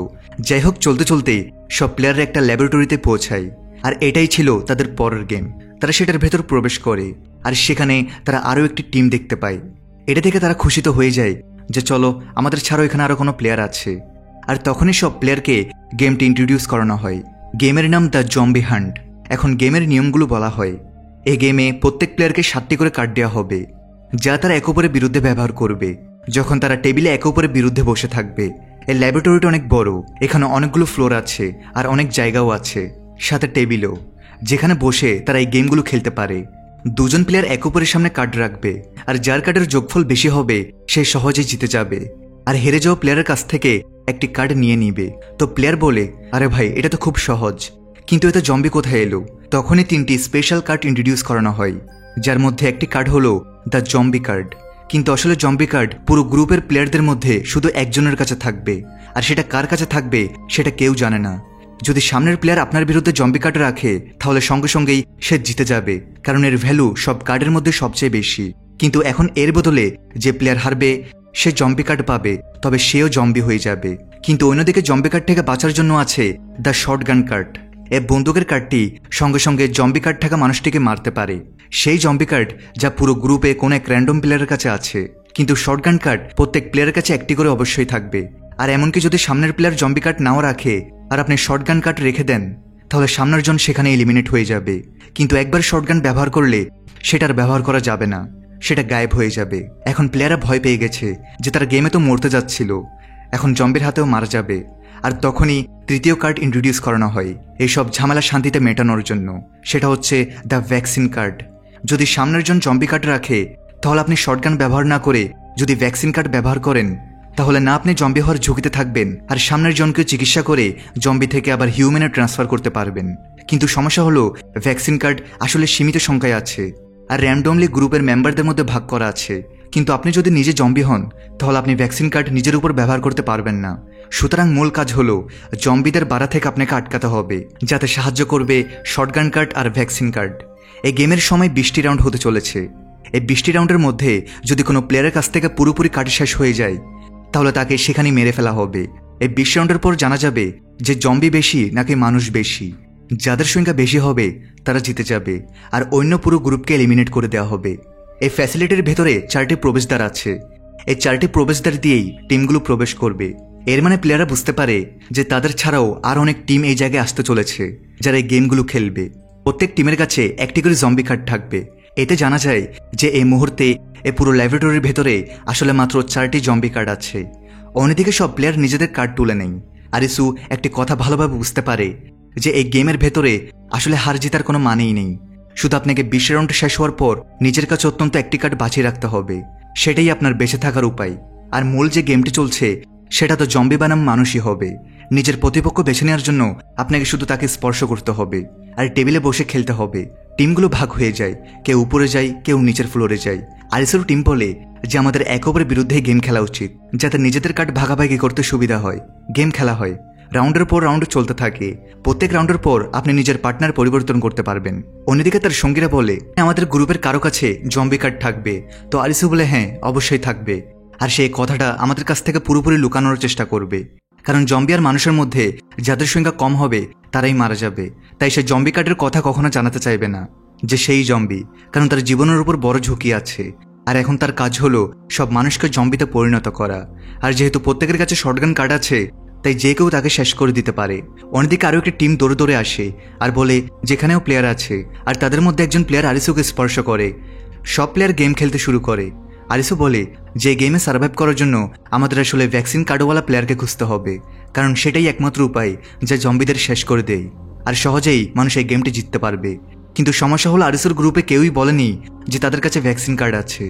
যাই হোক, চলতে চলতে সব প্লেয়াররা একটা ল্যাবরেটরিতে পৌঁছায়, আর এটাই ছিল তাদের পরের গেম। তারা সেটার ভেতর প্রবেশ করে, আর সেখানে তারা আরও একটি টিম দেখতে পায় এটা দেখে তারা খুশি তো হয়ে যায় যে চলো আমাদের ছাড়াও এখানে আরও কোনো প্লেয়ার আছে। আর তখনই সব প্লেয়ারকে গেমটি ইন্ট্রোডিউস করানো হয়। গেমের নাম দ্য জম্বি হান্ট। এখন গেমের নিয়মগুলো বলা হয়। এই গেমে প্রত্যেক প্লেয়ারকে 7টি করে কার্ড দেওয়া হবে, যা তারা একে অপরের বিরুদ্ধে ব্যবহার করবে যখন তারা টেবিলে একে অপরের বিরুদ্ধে বসে থাকবে। এই ল্যাবরেটরিটা অনেক বড়, এখানে অনেকগুলো ফ্লোর আছে আর অনেক জায়গাও আছে, সাথে টেবিলও, যেখানে বসে তারা এই গেমগুলো খেলতে পারে। দুজন প্লেয়ার একে অপরের সামনে কার্ড রাখবে, আর যার কার্ডের যোগফল বেশি হবে সে সহজেই জিতে যাবে। আর হেরে যাওয়া প্লেয়ারের কাছ থেকে একটি কার্ড নিয়ে নিবে। তো প্লেয়ার বলে, আরে ভাই এটা তো খুব সহজ, কিন্তু এতে জম্বি কোথায় এলো? তখনই 3টি স্পেশাল কার্ড ইন্ট্রোডিউস করানো হয়, যার মধ্যে একটি কার্ড হলো দ্য জম্বি কার্ড। কিন্তু আসলে জম্বি কার্ড পুরো গ্রুপের প্লেয়ারদের মধ্যে শুধু একজনের কাছে থাকবে, আর সেটা কার কাছে থাকবে সেটা কেউ জানে না। যদি সামনের প্লেয়ার আপনার বিরুদ্ধে জম্বি কার্ড রাখে তাহলে সঙ্গে সঙ্গেই সে জিতে যাবে, কারণ এর ভ্যালু সব কার্ডের মধ্যে সবচেয়ে বেশি। কিন্তু এখন এর বদলে যে প্লেয়ার হারবে সে জম্বি কার্ড পাবে, তবে সেও জম্বি হয়ে যাবে। কিন্তু অন্যদিকে জম্বি কার্ড থেকে বাঁচার জন্য আছে দ্য শর্টগান কার্ড। এই বন্দুকের কার্ডটি সঙ্গে সঙ্গে জম্বি কার্ড থাকা মানুষটিকে মারতে পারে। সেই জম্বি কার্ড যা পুরো গ্রুপে কোনো এক র্যান্ডম প্লেয়ারের কাছে আছে। কিন্তু শর্টগান কার্ড প্রত্যেক প্লেয়ারের কাছে একটি করে অবশ্যই থাকবে। আর এমনকি যদি সামনের প্লেয়ার জম্বি কার্ড নাও রাখে আর আপনি শর্টগান কার্ড রেখে দেন, তাহলে সামনের জন সেখানে এলিমিনেট হয়ে যাবে। কিন্তু একবার শর্টগান ব্যবহার করলে সেটার ব্যবহার করা যাবে না, সেটা গায়েব হয়ে যাবে। এখন প্লেয়াররা ভয় পেয়ে গেছে যে তারা গেমে তো মরতে যাচ্ছিল, এখন জম্বির হাতেও মারা যাবে। আর তখনই 3য় কার্ড ইন্ট্রোডিউস করানো হয় এইসব ঝামেলা শান্তিতে মেটানোর জন্য। সেটা হচ্ছে দ্য ভ্যাকসিন কার্ড। যদি সামনের জন জম্বি কার্ড রাখে তাহলে আপনি শর্টগান ব্যবহার না করে যদি ভ্যাকসিন কার্ড ব্যবহার করেন, তাহলে না আপনি জম্বি হওয়ার ঝুঁকিতে থাকবেন, আর সামনের জনকে চিকিৎসা করে জম্বি থেকে আবার হিউম্যানে ট্রান্সফার করতে পারবেন। কিন্তু সমস্যা হলো ভ্যাকসিন কার্ড আসলে সীমিত সংখ্যায় আছে আর র্যান্ডমলি গ্রুপের মেম্বারদের মধ্যে ভাগ করা আছে। কিন্তু আপনি যদি নিজে জম্বি হন তাহলে আপনি ভ্যাকসিন কার্ড নিজের উপর ব্যবহার করতে পারবেন না। সুতরাং মূল কাজ হলো জম্বিদের বাড়া থেকে আপনাকে আটকাতে হবে, যাতে সাহায্য করবে শর্টগান কার্ড আর ভ্যাকসিন কার্ড। এই গেমের সময় 20টি রাউন্ড হতে চলেছে। এই 20টি রাউন্ডের মধ্যে যদি কোনো প্লেয়ারের কাছ থেকে পুরোপুরি কার্ড শেষ হয়ে যায় তাহলে তাকে সেখানেই মেরে ফেলা হবে। এই 20 রাউন্ডের পর জানা যাবে যে জম্বি বেশি নাকি মানুষ বেশি। যাদের সংখ্যা বেশি হবে তারা জিতে যাবে, আর অন্য পুরো গ্রুপকে এলিমিনেট করে দেওয়া হবে। এই ফ্যাসিলিটির ভেতরে 4টি প্রবেশদ্বার আছে। এই 4টি প্রবেশদ্বার দিয়েই টিমগুলো প্রবেশ করবে। এর মানে প্লেয়াররা বুঝতে পারে যে তাদের ছাড়াও আর অনেক টিম এই জায়গায় আসতে চলেছে যারা এই গেমগুলো খেলবে। প্রত্যেক টিমের কাছে একটি করে জম্বি কার্ড থাকবে। এতে জানা যায় যে এই মুহূর্তে এই পুরো ল্যাবরেটরির ভেতরে আসলে মাত্র 4টি জম্বি কার্ড আছে। অন্যদিকে সব প্লেয়ার নিজেদের কার্ড তুলে নেয়। আরিসু একটি কথা ভালোভাবে বুঝতে পারে যে এই গেমের ভেতরে আসলে হার জিতার কোনো মানেই নেই। শুধু আপনাকে 20 রাউন্ড শেষ হওয়ার পর নিজের কাছে অত্যন্ত একটি কার্ড বাঁচিয়ে রাখতে হবে, সেটাই আপনার বেঁচে থাকার উপায়। আর মূল যে গেমটি চলছে সেটা তো জম্বি বানাম মানুষই হবে। নিজের প্রতিপক্ষ বেছে নেওয়ার জন্য আপনাকে শুধু তাকে স্পর্শ করতে হবে আর টেবিলে বসে খেলতে হবে। টিমগুলো ভাগ হয়ে যায়, কেউ উপরে যায় কেউ নিচের ফ্লোরে যায়। আরিসুর টিম বলে যে আমাদের একে অপরের বিরুদ্ধে গেম খেলা উচিত, যাতে নিজেদের কার্ড ভাগাভাগি করতে সুবিধা হয়। গেম খেলা হয়, রাউন্ডের পর রাউন্ড চলতে থাকে। প্রত্যেক রাউন্ডের পর আপনি নিজের পার্টনার পরিবর্তন করতে পারবেন। অন্যদিকে তার সঙ্গীরা বলে আমাদের গ্রুপের কারো কাছে জম্বি কার্ড থাকবে। তো আরিসু বলে হ্যাঁ অবশ্যই থাকবে, আর সেই কথাটা আমাদের কাছ থেকে পুরোপুরি লুকানোর চেষ্টা করবে, কারণ জম্বি আর মানুষের মধ্যে যাদের সংখ্যা কম হবে তারাই মারা যাবে। তাই সে জম্বি কার্ডের কথা কখনো জানাতে চাইবে না যে সেই জম্বি, কারণ তার জীবনের উপর বড় ঝুঁকি আছে। আর এখন তার কাজ হলো সব মানুষকে জম্বিতে পরিণত করা। আর যেহেতু প্রত্যেকের কাছে শর্টগান কার্ড আছে তাই যে কেউ তাকে শেষ করে দিতে পারে। অন্যদিকে আরও একটি টিম দৌড়ে দৌড়ে আসে আর বলে যেখানেও প্লেয়ার আছে, আর তাদের মধ্যে একজন প্লেয়ার আরিসুকে স্পর্শ করে। সব প্লেয়ার গেম খেলতে শুরু করে। আরিসু বলে যে গেমে সার্ভাইভ করার জন্য আমাদের আসলে ভ্যাকসিন কার্ডওয়ালা প্লেয়ারকে খুঁজতে হবে, কারণ সেটাই একমাত্র উপায় যা জম্বিদের শেষ করে দেয় আর সহজেই মানুষ এই গেমটি জিততে পারবে। কিন্তু সমস্যা হলো আরিসুর গ্রুপে কেউই বলেনি যে তাদের কাছে ভ্যাকসিন কার্ড আছে।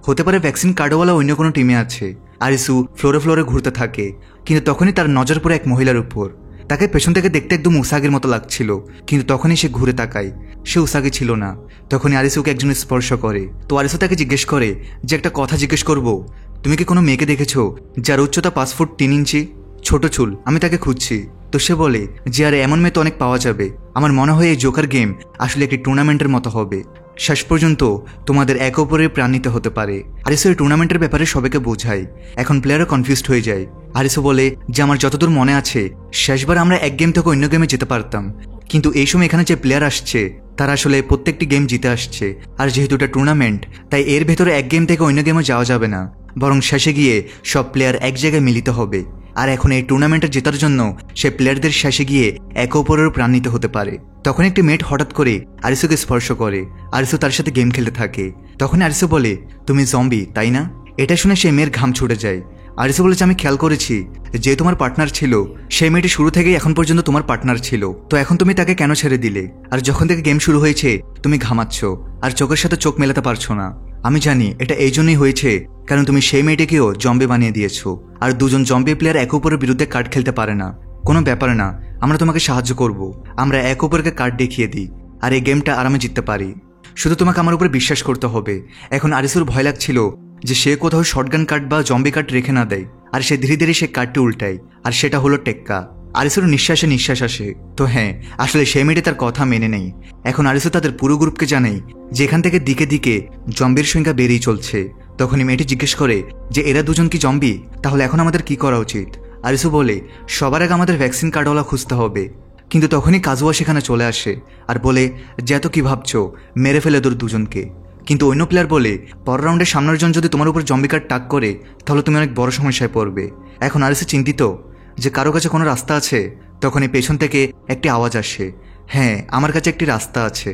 হতে পারে ভ্যাকসিন কার্ডওয়ালা অন্য কোনো টিমে আছে। আরিসু ফ্লোরে ফ্লোরে ঘুরতে থাকে, কিন্তু তখনই তার নজর পড়ে এক মহিলার উপর। তাকে পেছন থেকে দেখতে একদম উসাগির মতো লাগছিল, কিন্তু তখনই সে ঘুরে তাকায়, সে উসাগি ছিল না। তখনই আরিসুকে একজন স্পর্শ করে। তো আরিসু তাকে জিজ্ঞেস করে যে একটা কথা জিজ্ঞেস করব, তুমি কি কোনো মেয়েকে দেখেছো যার উচ্চতা 5 ফুট 3 ইঞ্চি, ছোট চুল? আমি তাকে খুঁজছি। তো সে বলে যে আরে এমন মেয়ে তো অনেক পাওয়া যাবে। আমার মনে হয় এই জোকার গেম আসলে একটি টুর্নামেন্টের মতো হবে, শেষ পর্যন্ত তোমাদের এক অপরের প্রাণ নিতে হতে পারে। আরিসু এই টুর্নামেন্টের ব্যাপারে সবাইকে বোঝায়। এখন প্লেয়ারও কনফিউজড হয়ে যায়। আরিসু বলে যে আমার যতদূর মনে আছে শেষবার আমরা এক গেম থেকে অন্য গেমে যেতে পারতাম, কিন্তু এই সময় এখানে যে প্লেয়ার আসছে তারা আসলে প্রত্যেকটি গেম জিতে আসছে, আর যেহেতু এটা টুর্নামেন্ট তাই এর ভেতরে এক গেম থেকে অন্য গেমও যাওয়া যাবে না, বরং শেষে গিয়ে সব প্লেয়ার এক জায়গায় মিলিত হবে। আর এখন এই টুর্নামেন্টে জেতার জন্য সে প্লেয়ারদের শেষে গিয়ে একে অপরের প্রাণ নিতে হতে পারে। তখন একটি মেট হঠাৎ করে আরিসুকে স্পর্শ করে। আরিসু তার সাথে গেম খেলতে থাকে। তখন আরিসু বলে, তুমি জম্বি তাই না? এটা শুনে সে মেয়ের ঘাম ছুটে যায়। আরিসু বলেছে, আমি খেয়াল করেছি যে তোমার পার্টনার ছিল সেই মেয়েটি শুরু থেকেই এখন পর্যন্ত তোমার পার্টনার ছিল, তো এখন তুমি তাকে কেন ছেড়ে দিলে? আর যখন থেকে গেম শুরু হয়েছে তুমি ঘামাচ্ছ আর চোখের সাথে চোখ মেলাতে পারছো না। আমি জানি এটা এই জন্যই হয়েছে কারণ তুমি সেই মেয়েটিকেও জম্বি বানিয়ে দিয়েছো, আর দুজন জম্বি প্লেয়ার একে অপরের বিরুদ্ধে কার্ড খেলতে পারে না। কোনো ব্যাপার না, আমরা তোমাকে সাহায্য করব। আমরা একে অপরকে কার্ড দেখিয়ে দিই আর এই গেমটা আরামে জিততে পারি। শুধু তোমাকে আমার উপরে বিশ্বাস করতে হবে। এখন আরিসুর ভয় লাগছিল যে সে কোথাও শটগান কার্ড বা জম্বি কার্ড রেখে না দেয়, আর সে ধীরে ধীরে সে কার্ডটি উল্টায়, আর সেটা হলো টেক্কা। আরিসুর নিঃশ্বাসে নিঃশ্বাস আসে। তো হ্যাঁ, আসলে সে মেয়েটি তার কথা মেনে নেই। এখন আরিসু তাদের পুরো গ্রুপকে জানাই যে এখান থেকে দিকে দিকে জম্বির সংখ্যা বেড়েই চলছে। তখনই মেয়েটি জিজ্ঞেস করে যে এরা দুজন কি জম্বি? তাহলে এখন আমাদের কি করা উচিত? আরিসু বলে, সবার আগে আমাদের ভ্যাকসিন কার্ডওয়ালা খুঁজতে হবে। কিন্তু তখনই কাজুয়া সেখানে চলে আসে আর বলে যে এত কি ভাবছো, মেরে ফেলে তোর দুজনকে। কিন্তু অন্য প্লেয়ার বলে, পরের রাউন্ডের সামনের জন যদি তোমার উপর জম্বি কার্ড টাক করে তাহলে তুমি অনেক বড় সমস্যায় পড়বে। এখন আরিসু চিন্তিত যে কারো কাছে কোনো রাস্তা আছে। তখনই পেছন থেকে একটি আওয়াজ আসে, হ্যাঁ আমার কাছে একটি রাস্তা আছে।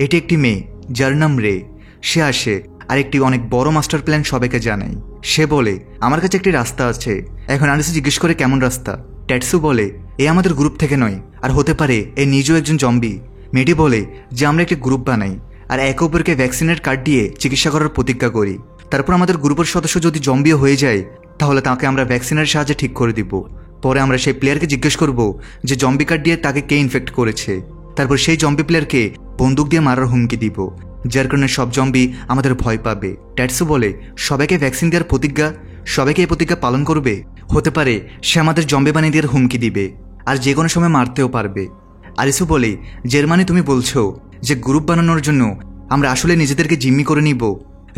এটি একটি মেয়ে যার নাম রে। সে আসে আর একটি অনেক বড় মাস্টার প্ল্যান সবাইকে জানায়। সে বলে, আমার কাছে একটি রাস্তা আছে। এখন আরিসু জিজ্ঞেস করে, কেমন রাস্তা? ট্যাটসু বলে, এ আমাদের গ্রুপ থেকে নয়, আর হতে পারে এ নিজেও একজন জম্বি। মেয়েটি বলে যে আমরা একটি গ্রুপ বানাই আর একে অপরকে ভ্যাকসিনের কার্ড দিয়ে চিকিৎসা করার প্রতিজ্ঞা করি। তারপর আমাদের গ্রুপের সদস্য যদি জম্বিও হয়ে যায় তাহলে তাকে আমরা ভ্যাকসিনের সাহায্যে ঠিক করে দিব। পরে আমরা সেই প্লেয়ারকে জিজ্ঞেস করব যে জম্বি কার্ড দিয়ে তাকে কে ইনফেক্ট করেছে। তারপর সেই জম্বি প্লেয়ারকে বন্দুক দিয়ে মারার হুমকি দিব, যার কারণে সব জম্বি আমাদের ভয় পাবে। ট্যাটসু বলে, সবাইকে ভ্যাকসিন দেওয়ার প্রতিজ্ঞা? সবাইকে এই প্রতিজ্ঞা পালন করবে? হতে পারে সে আমাদের জম্বি বানিয়ে দেওয়ার হুমকি দিবে, আর যে কোনো সময় মারতেও পারবে। আরিসু বলে, যের মানে তুমি বলছো যে গ্রুপ বানানোর জন্য আমরা আসলে নিজেদেরকে জিম্মি করে নিব?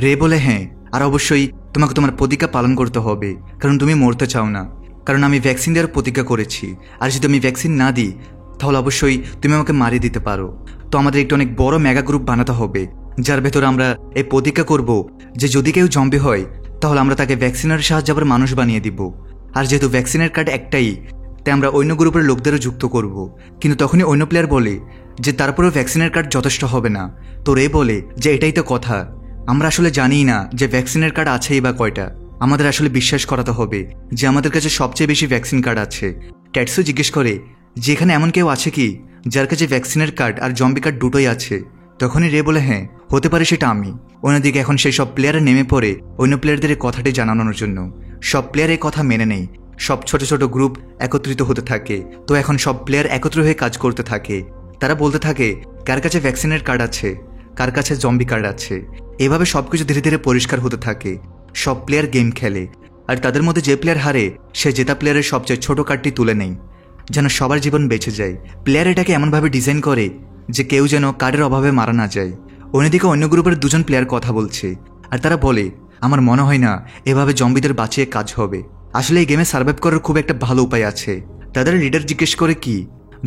রে বলে, হ্যাঁ, আর অবশ্যই তোমাকে তোমার প্রতিজ্ঞা পালন করতে হবে, কারণ তুমি মরতে চাও না। কারণ আমি ভ্যাকসিন দেওয়ার প্রতিজ্ঞা করেছি, আর যদি আমি ভ্যাকসিন না দিই তাহলে অবশ্যই তুমি আমাকে মারিয়ে দিতে পারো। তো আমাদের একটু অনেক বড় মেগা গ্রুপ বানাতে হবে, যার ভেতরে আমরা এই প্রতিজ্ঞা করব যে যদি কেউ জম্বি হয় তাহলে আমরা তাকে ভ্যাকসিনের সাহায্যে আবার মানুষ বানিয়ে দিব। আর যেহেতু ভ্যাকসিনের কার্ড একটাই, তাই আমরা অন্য গ্রুপের লোকদেরও যুক্ত করব। কিন্তু তখনই অন্য প্লেয়ার বলে যে তারপরেও ভ্যাকসিনের কার্ড যথেষ্ট হবে না। তো রে বলে যে এটাই তো কথা, আমরা আসলে জানিই না যে ভ্যাকসিনের কার্ড আছেই বা কয়টা। আমাদের আসলে বিশ্বাস করাতে হবে যে আমাদের কাছে সবচেয়ে বেশি ভ্যাকসিন কার্ড আছে। ট্যাটসু জিজ্ঞেস করে যে এখানে এমন কেউ আছে কি যার কাছে ভ্যাকসিনের কার্ড আর জম্বি কার্ড দুটোই আছে? তখনই রে বলে, হ্যাঁ, হতে পারে সেটা আমি। অন্যদিকে এখন সেই সব প্লেয়ারে নেমে পড়ে অন্য প্লেয়ারদের এই কথাটি জানানোর জন্য। সব প্লেয়ার এই কথা মেনে নেয়। সব ছোট ছোট গ্রুপ একত্রিত হতে থাকে। তো এখন সব প্লেয়ার একত্র হয়ে কাজ করতে থাকে। তারা বলতে থাকে কার কাছে ভ্যাকসিনের কার্ড আছে, কার কাছে জম্বি কার্ড আছে। এভাবে সবকিছু ধীরে ধীরে পরিষ্কার হতে থাকে। সব প্লেয়ার গেম খেলে, আর তাদের মধ্যে যে প্লেয়ার হারে সে জেতা প্লেয়ারের সবচেয়ে ছোট কার্ডটি তুলে নেয়, যেন সবার জীবন বেঁচে যায়। প্লেয়ার এটাকে এমনভাবে ডিজাইন করে যে কেউ যেন কার্ডের অভাবে মারা না যায়। অন্যদিকে অন্য গ্রুপের দুজন প্লেয়ার কথা বলছে, আর তারা বলে, আমার মনে হয় না এভাবে জম্বিদের বাঁচিয়ে কাজ হবে। আসলে এই গেমে সার্ভাইভ করার খুব একটা ভালো উপায় আছে। তাদের লিডার জিজ্ঞেস করে, কি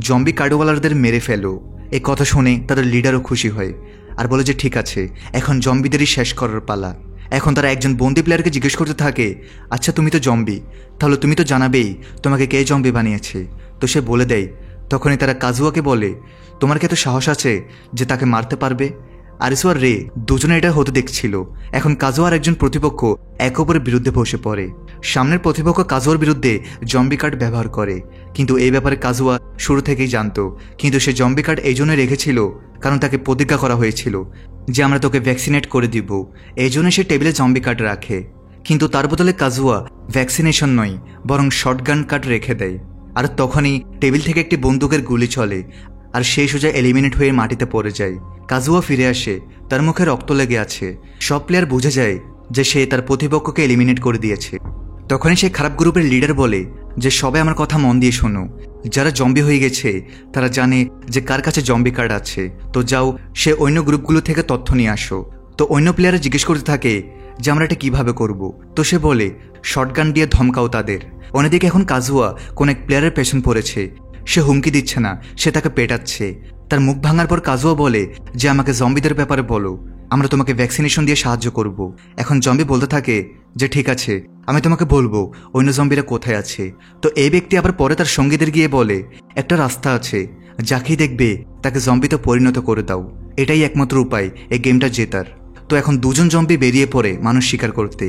জম্বি কার্ডওয়ালারদের মেরে ফেলো? এই কথা শুনে তাদের লিডারও খুশি হয় আর বলে যে ঠিক আছে, এখন জম্বিদেরই শেষ করার পালা। এখন তারা একজন বন্দি প্লেয়ারকে জিজ্ঞেস করতে থাকে, আচ্ছা তুমি তো জম্বি, তাহলে তুমি তো জানাবেই তোমাকে কে জম্বি বানিয়েছে। তো সে বলে দেয়। তখনই তারা কাজুয়াকে বলে, তোমার কি এত সাহস আছে যে তাকে মারতে পারবে? আরিসু আর রে দুজনে এটা হতে দেখছিল। এখন কাজুয়ার একজন প্রতিপক্ষ একে অপরের বিরুদ্ধে বসে পড়ে। সামনের প্রতিপক্ষ কাজুয়ার বিরুদ্ধে জম্বি কার্ড ব্যবহার করে, কিন্তু এই ব্যাপারে কাজুয়া শুরু থেকেই জানতো। কিন্তু সে জম্বি কার্ড এই জন্য রেখেছিল কারণ তাকে প্রতিজ্ঞা করা হয়েছিল যে আমরা তোকে ভ্যাকসিনেট করে দিব। এই জন্য সে টেবিলে জম্বি কার্ড রাখে। কিন্তু তার বদলে কাজুয়া ভ্যাকসিনেশন নয় বরং শটগান কার্ড রেখে দেয়। আর তখনই টেবিল থেকে একটি বন্দুকের গুলি চলে, আর সেই সোজা এলিমিনেট হয়ে মাটিতে পড়ে যায়। কাজুয়া ফিরে আসে, তার মুখে রক্ত লেগে আছে। সব প্লেয়ার বুঝে যায় যে সে তার প্রতিপক্ষকে এলিমিনেট করে দিয়েছে। তখনই সেই খারাপ গ্রুপের লিডার বলে যে সবাই আমার কথা মন দিয়ে শোনো, যারা জম্বি হয়ে গেছে তারা জানে যে কার কাছে জম্বি কার্ড আছে। তো যাও সে অন্য গ্রুপগুলো থেকে তথ্য নিয়ে আসো। তো অন্য প্লেয়াররা জিজ্ঞেস করতে থাকে যে আমরা এটা কিভাবে করব। তো সে বলে শটগান দিয়ে ধমকাও তাদের। অন্যদিকে এখন কাজুয়া কোন এক প্লেয়ারের পেছন পড়েছে। সে হুমকি দিচ্ছে না, সে তাকে পেটাচ্ছে। তার মুখ ভাঙার পর কাজুয়া বলে যে আমাকে জম্বিদের ব্যাপারে বলো, আমরা তোমাকে ভ্যাকসিনেশন দিয়ে সাহায্য করব। এখন জম্বি বলতে থাকে যে ঠিক আছে, আমি তোমাকে বলবো অন্য জম্বিরা কোথায় আছে। তো এই ব্যক্তি আবার পরে তার সঙ্গীদের গিয়ে বলে একটা রাস্তা আছে, যাকেই দেখবে তাকে জম্বিতে পরিণত করে দাও, এটাই একমাত্র উপায় এই গেমটা জেতার। তো এখন দুজন জম্বি বেরিয়ে পড়ে মানুষ শিকার করতে।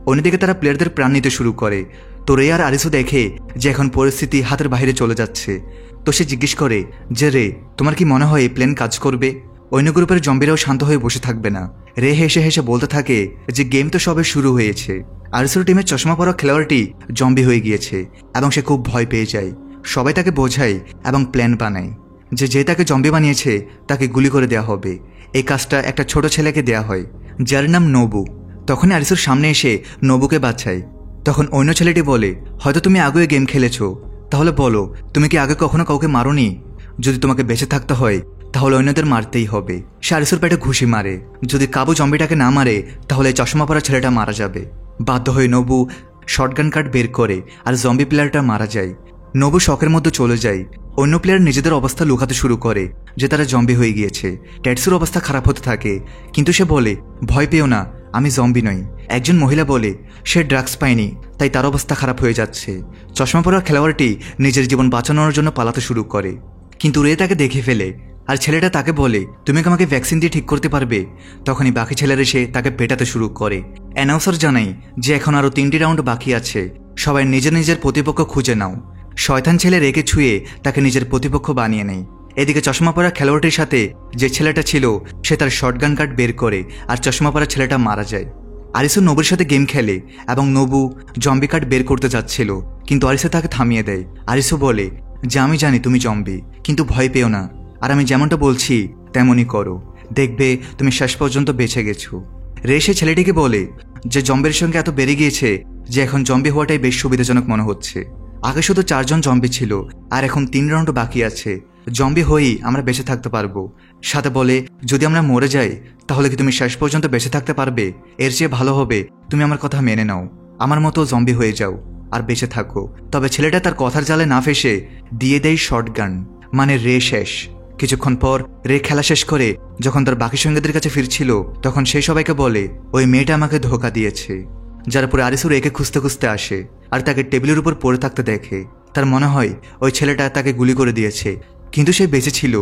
অন্যদিকে তারা প্লেয়ারদের প্রাণ নিতে শুরু করে। তো রে আর আরিসু দেখে যে এখন পরিস্থিতি হাতের বাইরে চলে যাচ্ছে। তো সে জিজ্ঞেস করে যে রে, তোমার কি মনে হয় এই প্ল্যান কাজ করবে? অন্য গ্রুপের জম্বিরাও শান্ত হয়ে বসে থাকবে না। রে হেসে হেসে বলতে থাকে যে গেম তো সবে শুরু হয়েছে। আরিসুর টিমের চশমা পরা খেলোয়াড়টি জম্বি হয়ে গিয়েছে এবং সে খুব ভয় পেয়ে যায়। সবাই তাকে বোঝায় এবং প্ল্যান বানায় যে তাকে জম্বি বানিয়েছে তাকে গুলি করে দেওয়া হবে। এই কাজটা একটা ছোট ছেলেকে দেয়া হয় যার নাম নবু। তখন আরিসুর সামনে এসে নবুকে বাঁচায়। তখন অন্য ছেলেটি বলে হয়তো তুমি আগেও গেম খেলেছো, তাহলে বলো তুমি কি আগে কখনো কাউকে মারোনি? যদি তোমাকে বেঁচে থাকতে হয় তাহলে অন্যদের মারতেই হবে। সে আরিসুর পেটে ঘুষি মারে। যদি কাবু জম্বিটাকে না মারে তাহলে চশমা পরা ছেলেটা মারা যাবে। বাধ্য হয়ে নবু শটগান কাট বের করে আর জম্বি প্লেয়ারটা মারা যায়। নবু শকের মধ্যে চলে যায়। অন্য প্লেয়ার নিজেদের অবস্থা লুকাতে শুরু করে যে তারা জম্বি হয়ে গিয়েছে। টেটসুর অবস্থা খারাপ হতে থাকে, কিন্তু সে বলে ভয় পেও না, আমি জম্বি নই। একজন মহিলা বলে সে ড্রাগস পায়নি তাই তার অবস্থা খারাপ হয়ে যাচ্ছে। চশমা পরা খেলোয়াড়টি নিজের জীবন বাঁচানোর জন্য পালাতে শুরু করে, কিন্তু রে তাকে দেখে ফেলে আর ছেলেটা তাকে বলে তুমি কি আমাকে ভ্যাকসিন দিয়ে ঠিক করতে পারবে? তখনই বাকি ছেলেরা এসে তাকে পেটাতে শুরু করে। অ্যানাউন্সার জানাই যে এখন আরও 3টি রাউন্ড বাকি আছে, সবাই নিজের নিজের প্রতিপক্ষ খুঁজে নাও। শয়তান ছেলে রেগে ছুঁয়ে তাকে নিজের প্রতিপক্ষ বানিয়ে নেয়। এদিকে চশমা পরা খেলোয়াড়টির সাথে যে ছেলেটা ছিল সে তার শটগান কাট বের করে আর চশমা পরা ছেলেটা মারা যায়। আরিসু নবুর সাথে গেম খেলে এবং নবু জম্বি কাট বের করতে যাচ্ছিল, কিন্তু আরিসু তাকে থামিয়ে দেয়। আরিসু বলে যে আমি জানি তুমি জম্বি, কিন্তু ভয় পেও না, আর আমি যেমনটা বলছি তেমনই করো, দেখবে তুমি শেষ পর্যন্ত বেঁচে গেছো। রে সে ছেলেটিকে বলে যে জম্বির সঙ্গে এত বেড়ে গিয়েছে যে এখন জম্বি হওয়াটাই বেশ সুবিধাজনক মনে হচ্ছে। আগে শুধু 4 জন জম্বি ছিল আর এখন 3 রাউন্ড বাকি আছে, জম্বি হয়েই আমরা বেঁচে থাকতে পারবো। সাথে বলে যদি আমরা মরে যাই তাহলে কি তুমি শেষ পর্যন্ত বেঁচে থাকতে পারবে? এর চেয়ে ভালো হবে তুমি আমার কথা মেনে নাও, আমার মতো জম্বি হয়ে যাও আর বেঁচে থাকো। তবে ছেলেটা তার কথার জালে না ফেসে দিয়ে দেয় শটগান, মানে রে শেষ। কিছুক্ষণ পর রে খেলা শেষ করে যখন তার বাকি সঙ্গীদের কাছে ফিরছিল তখন সে সবাইকে বলে ওই মেয়েটা আমাকে ধোঁকা দিয়েছে। যার পরে আরিসু রেকে খুঁজতে খুঁজতে আসে আর তাকে টেবিলের উপর পড়ে থাকতে দেখে। তার মনে হয় ওই ছেলেটা তাকে গুলি করে দিয়েছে, কিন্তু সে বেঁচে ছিল,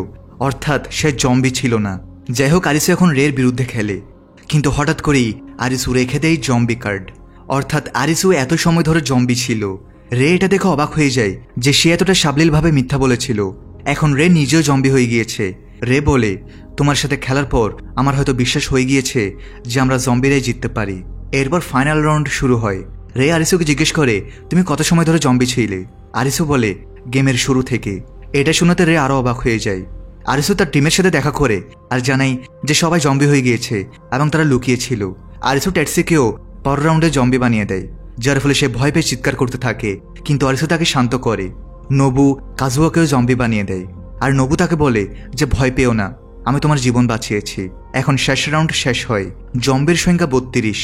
অর্থাৎ সে জম্বি ছিল না। যাই হোক, আরিসু এখন রের বিরুদ্ধে খেলে, কিন্তু হঠাৎ করেই আরিসু রেখে দেয় জম্বি কার্ড, অর্থাৎ আরিসু এত সময় ধরে জম্বি ছিল। রে এটা দেখে অবাক হয়ে যায় যে সে এতটা সাবলীলভাবে মিথ্যা বলেছিল। এখন রে নিজেও জম্বি হয়ে গিয়েছে। রে বলে তোমার সাথে খেলার পর আমার হয়তো বিশ্বাস হয়ে গিয়েছে যে আমরা জম্বিরাই জিততে পারি। এরপর ফাইনাল রাউন্ড শুরু হয়। রে আরিসুকে জিজ্ঞেস করে তুমি কত সময় ধরে জম্বি ছিলে? আরিসু বলে গেমের শুরু থেকে। এটা শোনাতে রে আরও অবাক হয়ে যায়। আরিসু তার টিমের সাথে দেখা করে আর জানাই যে সবাই জম্বি হয়ে গিয়েছে এবং তারা লুকিয়েছিল। আরিসু ট্যাটসিকেও পর রাউন্ডে জম্বি বানিয়ে দেয়, যার ফলে সে ভয় পেয়ে চিৎকার করতে থাকে, কিন্তু আরিসু তাকে শান্ত করে। নবু কাজুয়াকেও জম্বি বানিয়ে দেয় আর নবু তাকে বলে যে ভয় পেও না, আমি তোমার জীবন বাঁচিয়েছি। এখন শেষ রাউন্ড শেষ হয়। জম্বির সংখ্যা 32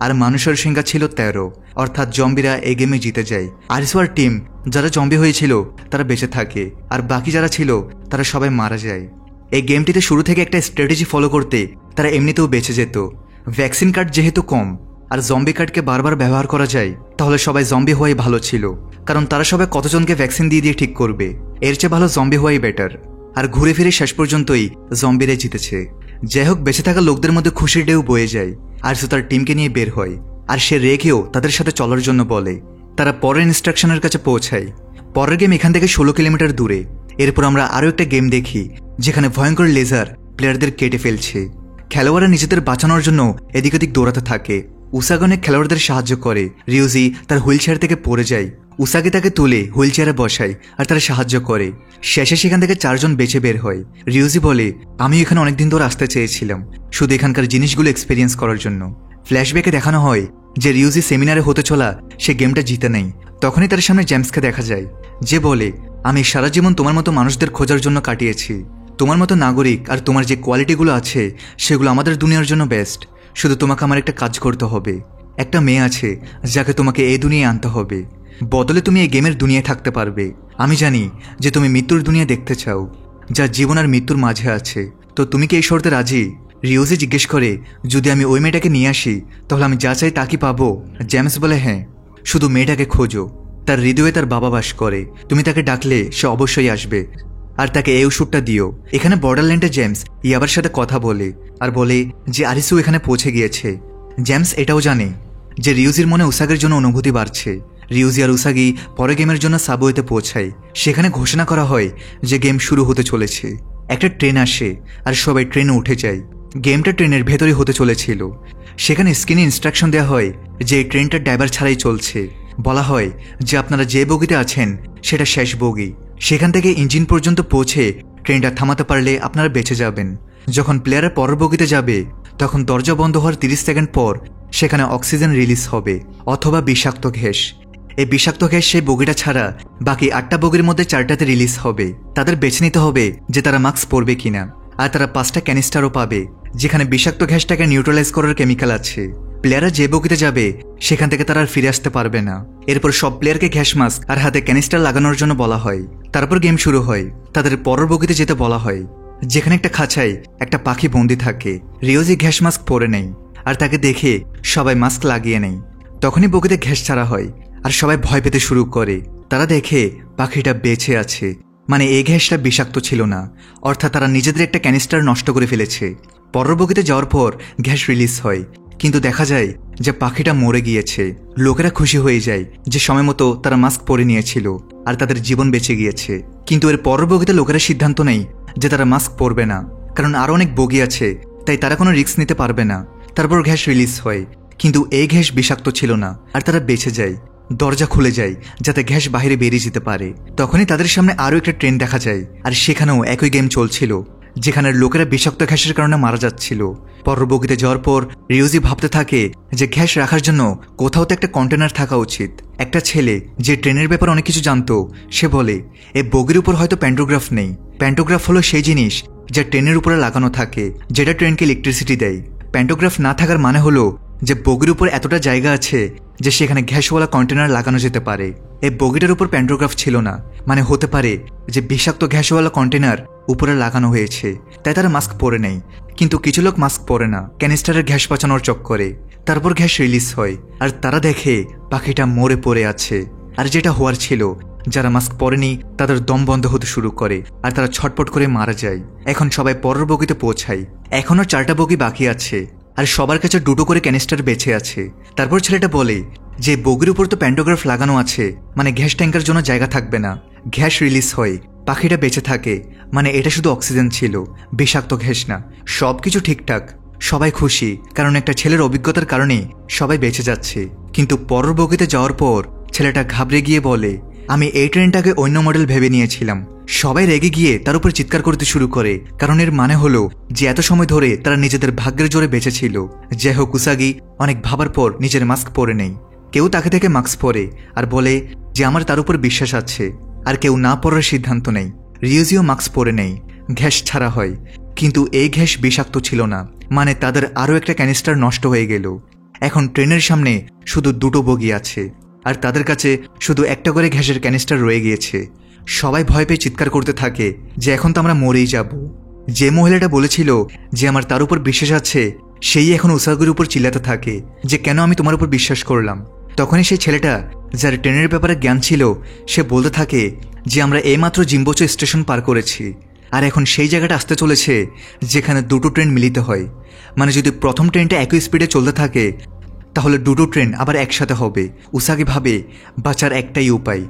আর মানুষের সংখ্যা ছিল 13, অর্থাৎ জম্বিরা এই গেমে জিতে যায়। আরিসু আর টিম যারা জম্বি হয়েছিল তারা বেঁচে থাকে আর বাকি যারা ছিল তারা সবাই মারা যায়। এই গেমটিতে শুরু থেকে একটা স্ট্র্যাটেজি ফলো করতে তারা এমনিতেও বেঁচে যেত। ভ্যাকসিন কার্ড যেহেতু কম আর জম্বি কার্ডকে বারবার ব্যবহার করা যায়, তাহলে সবাই জম্বি হওয়াই ভালো ছিল, কারণ তারা সবাই কতজনকে ভ্যাকসিন দিয়ে ঠিক করবে। এর চেয়ে ভালো জম্বি হওয়াই বেটার। আর ঘুরে ফিরে শেষ পর্যন্তই জম্বিরে জিতেছে। যাই হোক, বেঁচে থাকা লোকদের মধ্যে খুশির ঢেউ বয়ে যায়। আরিসু তার টিমকে নিয়ে বের হয় আর সে রেখেও তাদের সাথে চলার জন্য বলে। তারা পরের ইনস্ট্রাকশনের কাছে পৌঁছায়। পরের গেম এখান থেকে 16 কিলোমিটার দূরে। এরপর আমরা আরও একটা গেম দেখি যেখানে ভয়ঙ্কর লেজার প্লেয়ারদের কেটে ফেলছে। খেলোয়াড়রা নিজেদের বাঁচানোর জন্য এদিক ওদিক দৌড়াতে থাকে। উসাগনে খেলোয়াড়দের সাহায্য করে। রিউজি তার হুইল চেয়ার থেকে পড়ে যায়। উসাগি তাকে তুলে হুইল চেয়ারে বসায় আর তারা সাহায্য করে। শেষে সেখান থেকে 4 জন বেঁচে বের হয়। রিউজি বলে আমি এখানে অনেকদিন ধরে আসতে চেয়েছিলাম, শুধু এখানকার জিনিসগুলো এক্সপিরিয়েন্স করার জন্য। ফ্ল্যাশব্যাকে দেখানো হয় যে রিউজি সেমিনারে হতে চলা সে গেমটা জিতে নেই। তখনই তার সামনে জেমসকে দেখা যায়, যে বলে আমি সারা জীবন তোমার মতো মানুষদের খোঁজার জন্য কাটিয়েছি। তোমার মতো নাগরিক আর তোমার যে কোয়ালিটিগুলো আছে সেগুলো আমাদের দুনিয়ার জন্য বেস্ট। শুধু তোমাকে আমার একটা কাজ করতে হবে। একটা মেয়ে আছে যাকে তোমাকে এই দুনিয়ায় আনতে হবে, বদলে তুমি এই গেমের দুনিয়ায় থাকতে পারবে। আমি জানি যে তুমি মৃত্যুর দুনিয়া দেখতে চাও, যা জীবন আর মৃত্যুর মাঝে আছে। তো তুমি কি এই শর্তে রাজি? রিউজি জিজ্ঞেস করে, যদি আমি ওই মেয়েটাকে নিয়ে আসি তাহলে আমি যা চাই তা কি পাবো? জেমস বলে, হ্যাঁ, শুধু মেয়েটাকে খোঁজো। তার হৃদয়ে তার বাবা বাস করে, তুমি তাকে ডাকলে সে অবশ্যই আসবে, আর তাকে এই ওষুধটা দিও। এখানে বর্ডারল্যান্ডে জেমস ইয়াবার সাথে কথা বলে আর বলে যে আরিসু এখানে পৌঁছে গিয়েছে। জেমস এটাও জানে যে রিউজির মনে উসাগের জন্য অনুভূতি বাড়ছে। রিউজি আর উসাগি পরে গেমের জন্য সাবওয়েতে পৌঁছায়। সেখানে ঘোষণা করা হয় যে গেম শুরু হতে চলেছে। একটা ট্রেন আসে আর সবাই ট্রেনে উঠে যায়। গেমটা ট্রেনের ভেতরে হতে চলেছিল। সেখানে স্ক্রিনে ইনস্ট্রাকশন দেওয়া হয় যে এই ট্রেনটা ড্রাইভার ছাড়াই চলছে। বলা হয় যে আপনারা যে বগিতে আছেন সেটা শেষ বগি। সেখান থেকে ইঞ্জিন পর্যন্ত পৌঁছে ট্রেনটা থামাতে পারলে আপনারা বেঁচে যাবেন। যখন প্লেয়ারের পরের বগিতে যাবে তখন দরজা বন্ধ হওয়ার 30 সেকেন্ড পর সেখানে অক্সিজেন রিলিজ হবে অথবা বিষাক্ত গ্যাস। এই বিষাক্ত গ্যাস সেই বগিটা ছাড়া বাকি 8টা বগির মধ্যে 4টাতে রিলিজ হবে। তাদের বেছে নিতে হবে যে তারা মাস্ক পরবে কিনা। আর তারা 5টা ক্যানিস্টারও পাবে যেখানে বিষাক্ত গ্যাসটাকে নিউট্রালাইজ করার কেমিক্যাল আছে। প্লেয়াররা যে বগিতে যাবে সেখান থেকে তারা আর ফিরে আসতে পারবে না। এরপর সব প্লেয়ারকে গ্যাস মাস্ক আর হাতে ক্যানিস্টার লাগানোর জন্য বলা হয়। তারপর গেম শুরু হয়। তাদের পরের বগিতে যেতে বলা হয় যেখানে একটা খাঁচায় একটা পাখি বন্দি থাকে। রিউজি গ্যাস মাস্ক পরে নেই আর তাকে দেখে সবাই মাস্ক লাগিয়ে নেয়। তখনই বগিতে গ্যাস ছাড়া হয় আর সবাই ভয় পেতে শুরু করে। তারা দেখে পাখিটা বেঁচে আছে, মানে এই গ্যাসটা বিষাক্ত ছিল না, অর্থাৎ তারা নিজেদের একটা ক্যানিস্টার নষ্ট করে ফেলেছে। পরের বগিতে যাওয়ার পর গ্যাস রিলিজ হয়, কিন্তু দেখা যায় যে পাখিটা মরে গিয়েছে। লোকেরা খুশি হয়ে যায় যে সময় মতো তারা মাস্ক পরে নিয়েছিল আর তাদের জীবন বেঁচে গিয়েছে। কিন্তু এর পরের বগিতে লোকেরা সিদ্ধান্ত নেয় যে তারা মাস্ক পরবে না, কারণ আরও অনেক বগি আছে, তাই তারা কোনো রিস্ক নিতে পারবে না। তারপর গ্যাস রিলিজ হয়, কিন্তু এই গ্যাস বিষাক্ত ছিল না আর তারা বেঁচে যায়। দরজা খুলে যায় যাতে গ্যাস বাইরে বেরিয়ে যেতে পারে। তখনই তাদের সামনে আরও একটা ট্রেন দেখা যায় আর সেখানেও একই গেম চলছিল, যেখানে লোকেরা বিষাক্ত গ্যাসের কারণে মারা যাচ্ছিল। পরের বগিতে যাওয়ার পর রিউজি ভাবতে থাকে যে গ্যাস রাখার জন্য কোথাও তো একটা কন্টেনার থাকা উচিত। একটা ছেলে যে ট্রেনের ব্যাপারে অনেক কিছু জানতো সে বলে এই বগির উপর হয়তো প্যান্টোগ্রাফ নেই। প্যান্টোগ্রাফ হলো সেই জিনিস যা ট্রেনের উপরে লাগানো থাকে, যেটা ট্রেনকে ইলেকট্রিসিটি দেয়। প্যান্টোগ্রাফ না থাকার মানে হলো যে বগির উপর এতটা জায়গা আছে যে সেখানে গ্যাসওয়ালা কন্টেনার লাগানো যেতে পারে। এই বগিটার উপর প্যান্টোগ্রাফ ছিল না, মানে হতে পারে যে বিষাক্ত গ্যাসওয়ালা কন্টেনার উপরে লাগানো হয়েছে, তাই তারা মাস্ক পরে নেয়। কিন্তু কিছু লোক মাস্ক পরে না ক্যানিস্টারের গ্যাস বাঁচানোর চক্করে। তারপর গ্যাস রিলিজ হয় আর তারা দেখে পাখিটা মরে পড়ে আছে। আর যেটা হওয়ার ছিল, যারা মাস্ক পরেনি তাদের দম বন্ধ হতে শুরু করে আর তারা ছটপট করে মারা যায়। এখন সবাই পরের বগিতে পৌঁছায়। এখনও 4টা বগি বাকি আছে আর সবার কাছে 2টো করে ক্যানিস্টার বেঁচে আছে। তারপর ছেলেটা বলে যে বগির উপর তো প্যান্টোগ্রাফ লাগানো আছে, মানে গ্যাস ট্যাঙ্কের জন্য জায়গা থাকবে না। গ্যাস রিলিজ হয়, পাখিটা বেঁচে থাকে, মানে এটা শুধু অক্সিজেন ছিল, বিষাক্ত গ্যাস না। সব কিছু ঠিকঠাক, সবাই খুশি, কারণ একটা ছেলের অভিজ্ঞতার কারণে সবাই বেঁচে যাচ্ছে। কিন্তু পরের বগিতে যাওয়ার পর ছেলেটা ঘাবড়ে গিয়ে বলে, আমি এই ট্রেনটাকে অন্য মডেল ভেবে নিয়েছিলাম। সবাই রেগে গিয়ে তার উপর চিৎকার করতে শুরু করে, কারণ এর মানে হলো যে এত সময় ধরে তারা নিজেদের ভাগ্যের জোরে বেঁচে ছিল। যাই হোক, উসাগি অনেক ভাবার পর নিজের মাস্ক পরে নেই। কেউ তাকে থেকে মাস্ক পরে আর বলে যে আমার তার উপর বিশ্বাস আছে, আর কেউ না পড়ার সিদ্ধান্ত নেই। রিউজিও মাস্ক পরে নেই। গ্যাস ছাড়া হয়, কিন্তু এই গ্যাস বিষাক্ত ছিল না, মানে তাদের আরও একটা ক্যানিস্টার নষ্ট হয়ে গেল। এখন ট্রেনের সামনে শুধু 2টো বগি আছে আর তাদের কাছে শুধু একটা করে গ্যাসের ক্যানিস্টার রয়ে গিয়েছে। সবাই ভয় পেয়ে চিৎকার করতে থাকে যে এখন তো আমরা মরেই যাব। যে মহিলাটা বলেছিল যে আমার তার উপর বিশ্বাস আছে, সেই এখন উসাগির উপর চিল্লাতে থাকে যে কেন আমি তোমার উপর বিশ্বাস করলাম। তখনই সেই ছেলেটা যার ট্রেনের ব্যাপারে জ্ঞান ছিল সে বলতে থাকে যে আমরা এইমাত্র জিম্বোচো স্টেশন পার করেছি আর এখন সেই জায়গাটা আসতে চলেছে যেখানে 2টো ট্রেন মিলিত হয়। মানে যদি প্রথম ট্রেনটা একই স্পিডে চলতে থাকে তাহলে 2টো ট্রেন আবার একসাথে হবে। উসাগি ভাবে বাঁচার একটাই উপায়,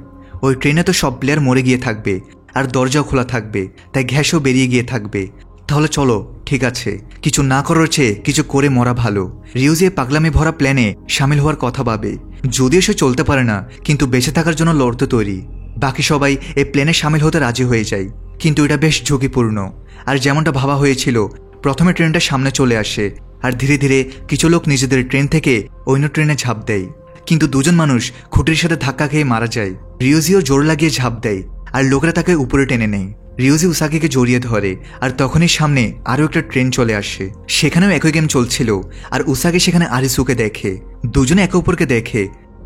ওই ট্রেনে তো সব প্লেয়ার মরে গিয়ে থাকবে আর দরজাও খোলা থাকবে, তাই গ্যাসও বেরিয়ে গিয়ে থাকবে। তাহলে চলো, ঠিক আছে, কিছু না করার চেয়ে কিছু করে মরা ভালো। রিউজি পাগলামি ভরা প্ল্যানে সামিল হওয়ার কথা ভাবে। যদিও সে চলতে পারে না, কিন্তু বেঁচে থাকার জন্য লড়তে তৈরি। বাকি সবাই এই প্ল্যানে সামিল হতে রাজি হয়ে যায়, কিন্তু এটা বেশ ঝুঁকিপূর্ণ। আর যেমনটা ভাবা হয়েছিল, প্রথমে ট্রেনটা সামনে চলে আসে আর ধীরে ধীরে কিছু লোক নিজেদের ট্রেন থেকে অন্য ট্রেনে ঝাঁপ দেয়, কিন্তু 2জন মানুষ খুঁটির সাথে ধাক্কা খেয়ে মারা যায়। রিউজিও জোর লাগিয়ে ঝাঁপ দেয় আর লোকেরা তাকে উপরে টেনে নেয়। রিউজি উসাগিকে জড়িয়ে ধরে আর তখনই সামনে আরও একটা ট্রেন চলে আসে। সেখানেও একই গেম চলছিল আর উসাগি সেখানে আরিসুকে দেখে। 2জনে একে অপরকে দেখে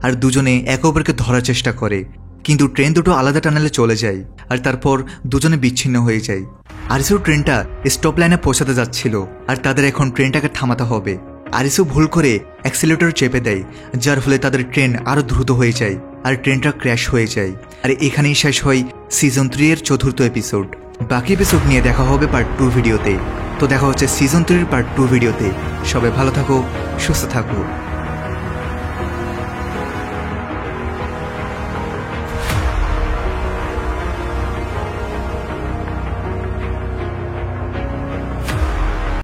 আর 2জনে একে অপরকে ধরার চেষ্টা করে, কিন্তু ট্রেন দুটো আলাদা টানেলে চলে যায় আর তারপর দুজনে বিচ্ছিন্ন হয়ে যায়। আরিসু ট্রেনটা স্টপ লাইনে পৌঁছাতে যাচ্ছিল আর তাদের এখন ট্রেনটাকে থামাতে হবে। আরিসু ভুল করে অ্যাক্সিলেটর চেপে দেয়, যার ফলে তাদের ট্রেন আরও দ্রুত হয়ে যায় আর ট্রেনটা ক্র্যাশ হয়ে যায়। আর এখানেই শেষ হয় সিজন 3 এর 4র্থ এপিসোড। বাকি এপিসোড নিয়ে দেখা হবে পার্ট 2 ভিডিওতে। তো দেখা হচ্ছে সিজন 3 এর পার্ট 2 ভিডিওতে। সবাই ভালো থাকো, সুস্থ থাকো।